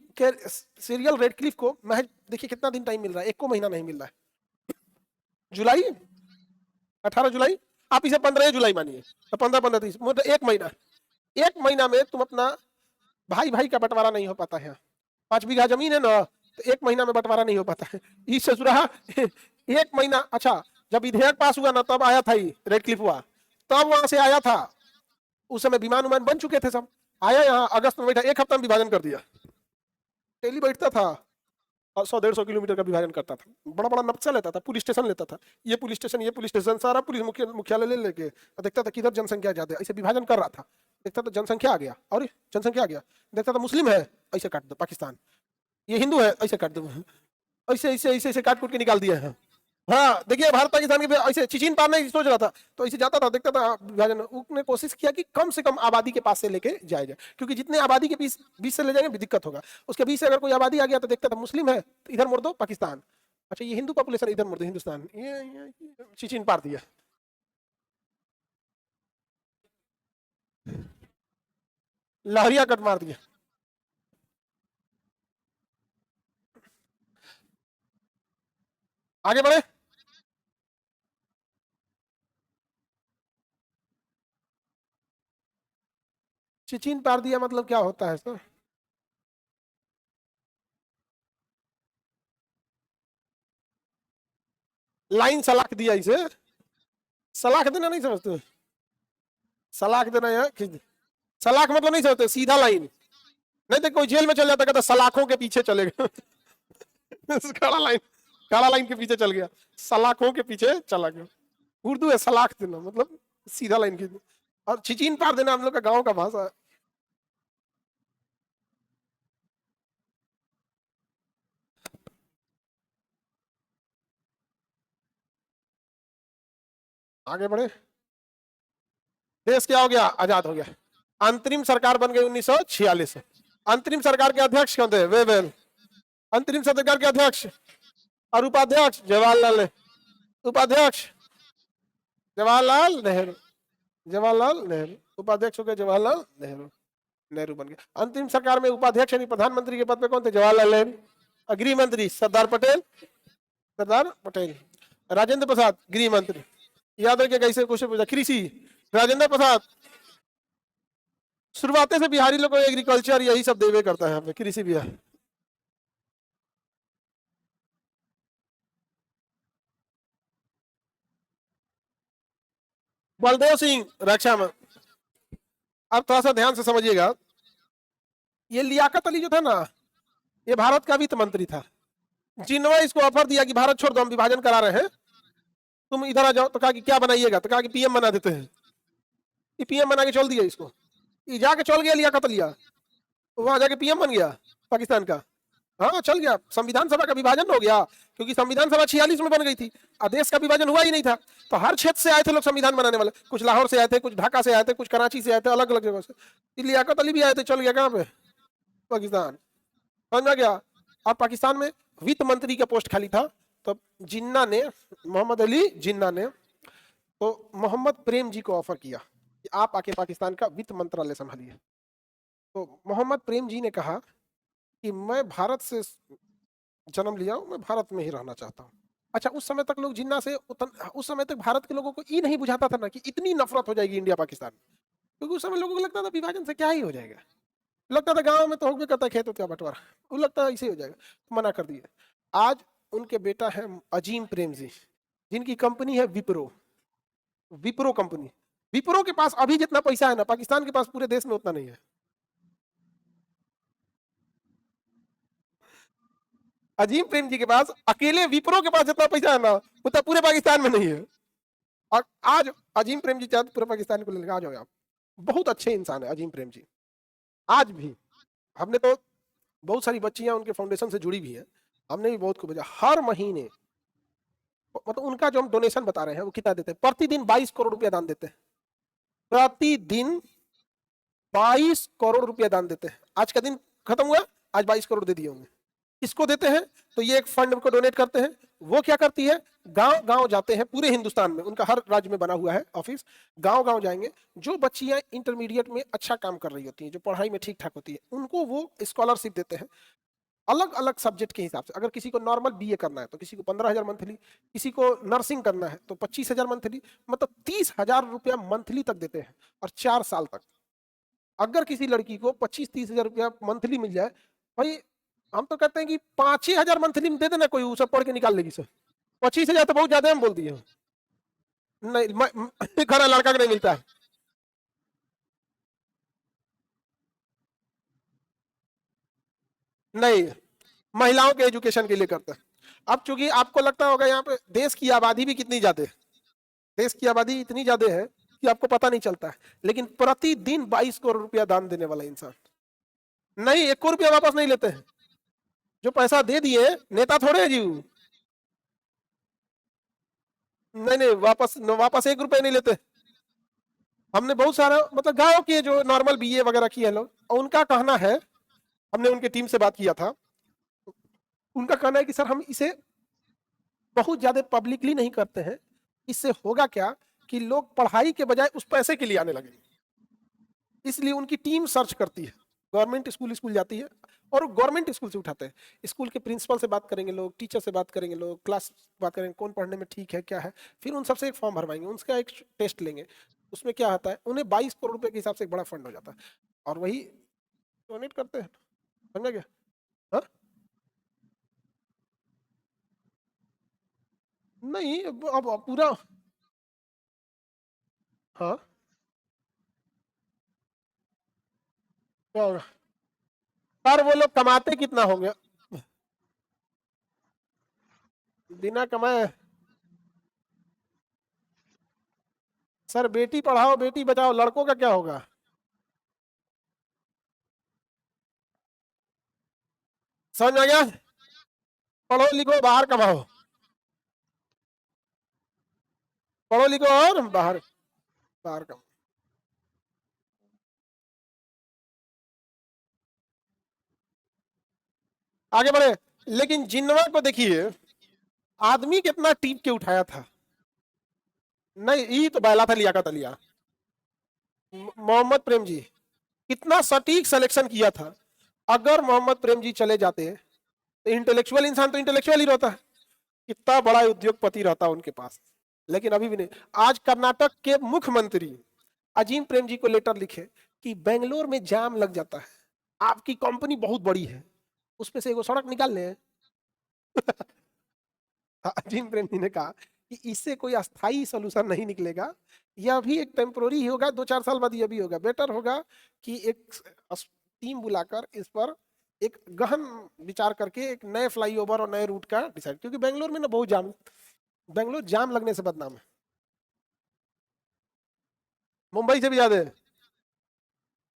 सीरियल रेडक्लिफ को महज देखिए कितना दिन टाइम मिल रहा है, 1 महीना नहीं मिल रहा है। जुलाई 18 जुलाई, आप इसे 15 जुलाई मानिए, तो 15 30 मतलब 1 महीना। 1 महीना में तुम अपना भाई भाई का बंटवारा नहीं हो पाता है। 5 बीघा जमीन है ना, तो 1 महीना में बंटवारा नहीं हो पाता है। ई ससुरा 1 महीना। अच्छा, जब विधेयक पास हुआ ना तब आया था ये रेड क्लिफ हुआ, तब वहां से आया था। उस समय विमान उमान बन चुके थे सब। आया यहाँ अगस्त में बैठा, 1 हफ्ता में विभाजन कर दिया। डेली बैठता था और 100-150 किलोमीटर का विभाजन करता था। बड़ा बड़ा नक्शा लेता था, पुलिस स्टेशन लेता था, ये पुलिस स्टेशन, ये पुलिस स्टेशन, सारा पुलिस मुख्यालय ले लेके देखता था किधर जनसंख्या ज्यादा है, ऐसे विभाजन कर रहा था। देखता था जनसंख्या आ गया, और जनसंख्या आ गया, देखता था मुस्लिम है ऐसे काट दो पाकिस्तान, ये हिंदू है ऐसे काट दो, ऐसे ऐसे ऐसे ऐसे काट कूट के निकाल दिया है। हाँ देखिए, भारत पाकिस्तान के ऐसे चिचिन पार नहीं सोच रहा था, तो ऐसे जाता था, देखता था विभाजन। उसने कोशिश किया कि कम से कम आबादी के पास से लेके जाया जाए, क्योंकि जितने आबादी के बीच से ले जाएंगे भी दिक्कत होगा। उसके बीच से अगर कोई आबादी आ गया तो देखता था मुस्लिम है तो इधर मोड़ दो पाकिस्तान, अच्छा ये हिंदू पॉपुलेशन इधर मोड़ दो हिंदुस्तान, ये चिचिन पार दिया। लहरिया कट मार दिया। आगे बढ़े। चिचिन पार दिया मतलब क्या होता है सर? लाइन सलाख दिया इसे। सलाख देना नहीं समझते? सलाख देना है, सलाख मतलब नहीं समझते, सीधा लाइन। नहीं तो कोई जेल में चल जाता, कहता सलाखों के पीछे चलेगा खड़ा लाइन, काला लाइन के पीछे चल गया, सलाखों के पीछे चला गया। उर्दू है सलाख देना मतलब सीधा लाइन की, और चिचिन पार देना हम लोग का गांव का भाषा है। आगे बढ़े। देश क्या हो गया? आजाद हो गया। अंतरिम सरकार बन गई 1946 में। अंतरिम सरकार के अध्यक्ष कौन थे? वेवेल। अंतरिम सरकार के अध्यक्ष और उपाध्यक्ष जवाहरलाल नेहरू। उपाध्यक्ष जवाहरलाल नेहरू। जवाहरलाल नेहरू उपाध्यक्ष हो गए, जवाहरलाल नेहरू। नेहरू बन गया। अंतिम सरकार में उपाध्यक्ष यानी प्रधानमंत्री के पद पे कौन थे? जवाहरलाल नेहरू। गृह मंत्री सरदार पटेल। सरदार पटेल। राजेंद्र प्रसाद गृह मंत्री। याद रखिए कैसे क्वेश्चन पूछा। कृषि राजेंद्र प्रसाद। शुरुआते से बिहारी लोग को एग्रीकल्चर यही सब देवे करता है, हमें कृषि बिहार। बलदेव सिंह रक्षा में। अब थोड़ा सा ध्यान से समझिएगा, ये लियाकत अली जो था ना, ये भारत का वित्त मंत्री था। जिन्होंने इसको ऑफर दिया कि भारत छोड़ दो, हम विभाजन करा रहे हैं, तुम इधर आ जाओ, तो कहा कि क्या बनाइएगा? तो कहा कि पीएम बना देते हैं। ये पीएम बना के चल दिया इसको। ये जाके चल गया लियाकत अलिया, वहां जाके पीएम बन गया पाकिस्तान का। हाँ चल गया। संविधान सभा का विभाजन हो गया, क्योंकि संविधान सभा 46 में बन गई थी, देश का विभाजन हुआ ही नहीं था। तो हर क्षेत्र से आए थे लोग संविधान बनाने वाले, कुछ लाहौर से आए थे, कुछ ढाका से आए थे, कुछ कराची से आए थे, अलग अलग जगह से। लियाकत अली भी आए थे, चल गया कहाँ पे? पाकिस्तान। समझ गया। और पाकिस्तान में वित्त मंत्री का पोस्ट खाली था, तो जिन्ना ने, मोहम्मद अली जिन्ना ने, तो मोहम्मद प्रेम जी को ऑफर किया कि आप आके पाकिस्तान का वित्त मंत्रालय संभालिए। तो मोहम्मद प्रेम जी ने कहा कि मैं भारत से जन्म लिया हूं, मैं भारत में ही रहना चाहता हूं। अच्छा, उस समय तक लोग जिन्ना से उस समय तक भारत के लोगों को ये नहीं बुझाता था ना कि इतनी नफरत हो जाएगी इंडिया पाकिस्तान, क्योंकि उस समय लोगों को लगता था विभाजन से क्या ही हो जाएगा। लगता था गांव में तो हो करता खेत होता बंटवारा, वो लगता है ऐसे ही हो जाएगा, तो मना कर दिए। आज उनके बेटा है अजीम प्रेम जी, जिनकी कंपनी है विप्रो। विप्रो कंपनी। विप्रो के पास अभी जितना पैसा है ना, पाकिस्तान के पास पूरे देश में उतना नहीं है। अजीम प्रेम जी के पास, अकेले विप्रो के पास जितना पैसा है ना, उतना पूरे पाकिस्तान में नहीं है। और आज अजीम प्रेम जी चाहते पूरे पाकिस्तान को लेकर आ जाओ आप। बहुत अच्छे इंसान है अजीम प्रेम जी। आज भी हमने तो बहुत सारी बच्चियां उनके फाउंडेशन से जुड़ी भी है, हमने भी बहुत को भेजा हर महीने। मतलब उनका जो हम डोनेशन बता रहे हैं वो कितना देते हैं? प्रतिदिन 22 करोड़ रुपया दान देते हैं। प्रतिदिन 22 करोड़ रुपया दान देते हैं। आज का दिन खत्म हुआ, आज 22 करोड़ दे दिए होंगे। किसको देते हैं? तो ये एक फंड को डोनेट करते हैं। वो क्या करती है, गांव गांव जाते हैं पूरे हिंदुस्तान में, उनका हर राज्य में बना हुआ है ऑफिस। गांव गांव जाएंगे, जो बच्चियां इंटरमीडिएट में अच्छा काम कर रही होती हैं, जो पढ़ाई में ठीक ठाक होती है, उनको वो स्कॉलरशिप देते हैं अलग अलग सब्जेक्ट के हिसाब से। अगर किसी को नॉर्मल बीए करना है तो किसी को 15,000 मंथली, किसी को नर्सिंग करना है तो 25,000 मंथली, मतलब 30,000 रुपया मंथली तक देते हैं, और 4 साल तक। अगर किसी लड़की को 25-30,000 रुपया मंथली मिल जाए, भाई हम तो कहते हैं कि 5,000 मंथली में दे देना, कोई सब पढ़ के निकाल लेगी सर। 25,000 तो बहुत ज्यादा हम बोल दिए। नहीं घर लड़का का नहीं मिलता है। नहीं, महिलाओं के एजुकेशन के लिए करता है। अब चूंकि आपको लगता होगा यहाँ पे देश की आबादी भी कितनी ज्यादा है, देश की आबादी इतनी ज्यादा है कि आपको पता नहीं चलता है, लेकिन प्रतिदिन 22 करोड़ रुपया दान देने वाला इंसान, नहीं 1 रुपया वापस नहीं लेते हैं। जो पैसा दे दिए नेता थोड़े है जी नहीं नहीं, वापस वापस 1 रुपया नहीं लेते। हमने बहुत सारा मतलब गांव के जो नॉर्मल बीए वगैरह किए लोग, उनका कहना है, हमने उनके टीम से बात किया था, उनका कहना है कि सर हम इसे बहुत ज्यादा पब्लिकली नहीं करते हैं, इससे होगा क्या कि लोग पढ़ाई के बजाय उस पैसे के लिए आने लगे, इसलिए उनकी टीम सर्च करती है, गवर्नमेंट स्कूल स्कूल जाती है और गवर्नमेंट स्कूल से उठाते हैं। स्कूल के प्रिंसिपल से बात करेंगे लोग, टीचर से बात करेंगे लोग, क्लास बात करेंगे कौन पढ़ने में ठीक है क्या है, फिर उन सबसे एक फॉर्म भरवाएंगे, उसका एक टेस्ट लेंगे, उसमें क्या आता है, उन्हें 22 करोड़ रुपए के हिसाब से एक बड़ा फंड हो जाता है और वही डोनेट करते हैं। समझा गया? हाँ? नहीं अब पूरा। हाँ, क्या होगा? पर वो लोग कमाते कितना होंगे बिना कमाए? सर बेटी पढ़ाओ बेटी बचाओ, लड़कों का क्या होगा? समझ में आ गया? पढ़ो लिखो बाहर कमाओ, पढ़ो लिखो और बाहर बाहर कमाओ। आगे बढ़े। लेकिन जिन्ना को देखिए, आदमी कितना टीप के उठाया था। नहीं ये तो बैला था, लियाकत अलिया, मोहम्मद प्रेम जी, कितना सटीक सिलेक्शन किया था। अगर मोहम्मद प्रेम जी चले जाते तो इंटेलेक्चुअल इंसान तो इंटेलेक्चुअल ही रहता है, कितना बड़ा उद्योगपति रहता उनके पास, लेकिन अभी भी नहीं। आज कर्नाटक के मुख्यमंत्री अजीम प्रेम जी को लेटर लिखे कि बेंगलोर में जाम लग जाता है, आपकी कंपनी बहुत बड़ी है, उसमें से एगो सड़क निकाल ले। अजीम प्रेम जी ने कहा कि इससे कोई अस्थाई सोल्यूशन नहीं निकलेगा, यह भी एक टेम्पोररी ही होगा, 2-4 साल बाद यह भी होगा। बेटर होगा कि एक टीम बुलाकर इस पर एक गहन विचार करके एक नए फ्लाईओवर और नए रूट का डिसाइड, क्योंकि बेंगलोर में ना बहुत जाम, बेंगलोर जाम लगने से बदनाम है, मुंबई से भी ज्यादा है।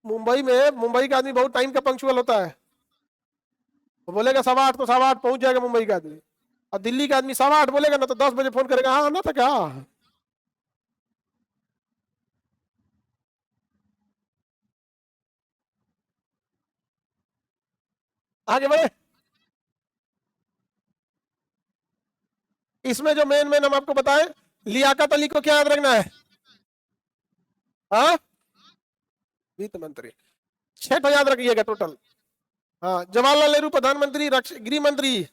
मुंबई का आदमी बहुत टाइम का पंक्चुअल होता है, वो बोलेगा 8:15 तो 8:15 पहुंच जाएगा मुंबई का आदमी, और दिल्ली का आदमी 8:15 बोलेगा ना तो 10 बजे फोन करेगा, हाँ आना था क्या? आगे बढ़े। इसमें जो मेन मेन हम आपको बताएं, लियाकत अली को क्या याद रखना है? हाँ, वित्त मंत्री, 6 तो याद रखिएगा टोटल। हाँ, जवाहरलाल नेहरू प्रधानमंत्री, गृह मंत्री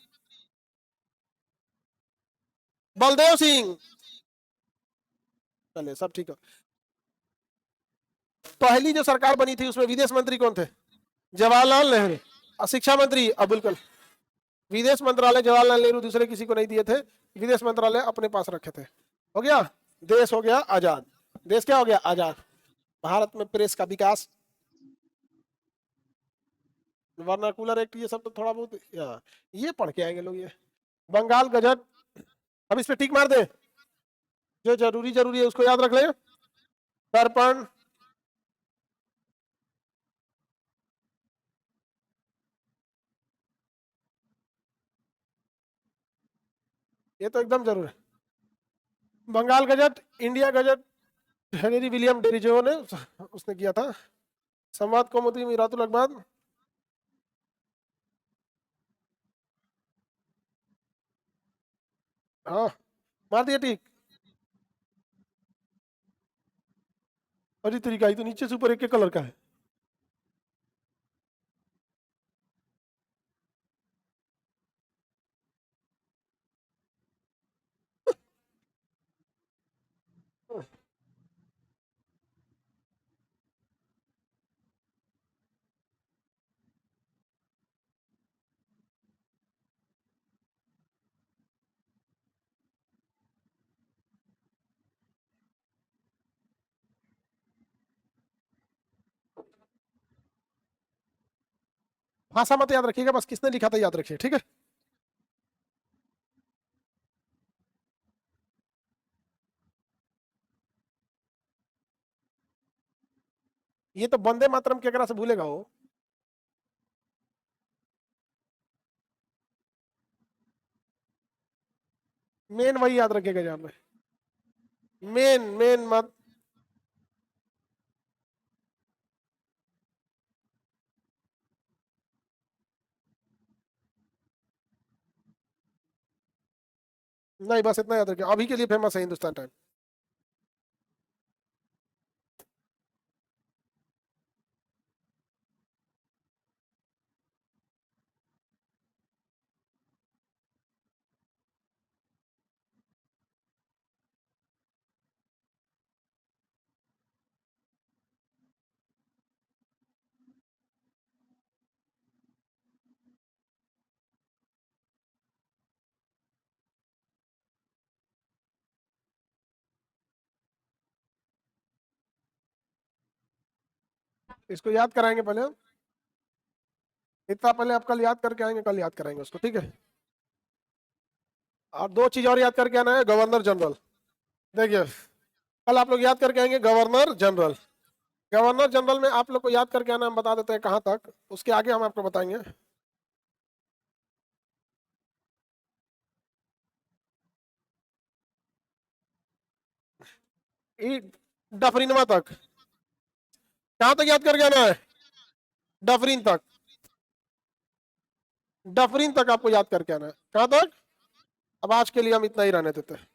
बलदेव सिंह, चले सब ठीक है। पहली जो सरकार बनी थी उसमें विदेश मंत्री कौन थे? जवाहरलाल नेहरू। और शिक्षा मंत्री अब्दुल कलाम। विदेश मंत्रालय जवाहरलाल नेहरू दूसरे किसी को नहीं दिए थे, विदेश मंत्रालय अपने पास रखे थे। हो गया, देश हो गया आजाद। देश क्या हो गया? आजाद। भारत में प्रेस का विकास, वर्नाकुलर एक्ट, ये सब तो थोड़ा बहुत ये पढ़ के आएंगे लोग। ये बंगाल गजट, अब इस पे टिक मार दे, जो जरूरी जरूरी है उसको याद रख ले। दर्पण, ये तो एकदम जरूर है। Bengal gazette, India gazette, Henry William Derozio ने उसने किया था। संवाद कौमुदी मीरातुल अखबार, हाँ मार दिया टिक। अरे तरीका ही तो नीचे से ऊपर एक कलर का है। भाषा मत याद रखिएगा, बस किसने लिखा था याद रखिए, ठीक है। ये तो वंदे मातरम केकरा से भूलेगा वो। मेन वही याद रखिएगा जहाँ पे मेन मेन मत। नहीं, बस इतना याद रखिए, अभी के लिए फेमस है हिंदुस्तान टाइम। इसको याद कराएंगे पहले हम। इतना पहले आप कल याद करके आएंगे, कल याद कराएंगे उसको, ठीक है। और दो चीज और याद करके आना है, गवर्नर जनरल। देखिए, कल आप लोग याद करके आएंगे गवर्नर जनरल। गवर्नर जनरल में आप लोग को याद करके आना, हम बता देते हैं कहाँ तक, उसके आगे हम आपको बताएंगे। डफरिनवा तक। कहाँ तक याद करके आना है? डफरिन तक। डफरिन तक आपको याद करके आना है। कहाँ तक? अब आज के लिए हम इतना ही रहने देते हैं।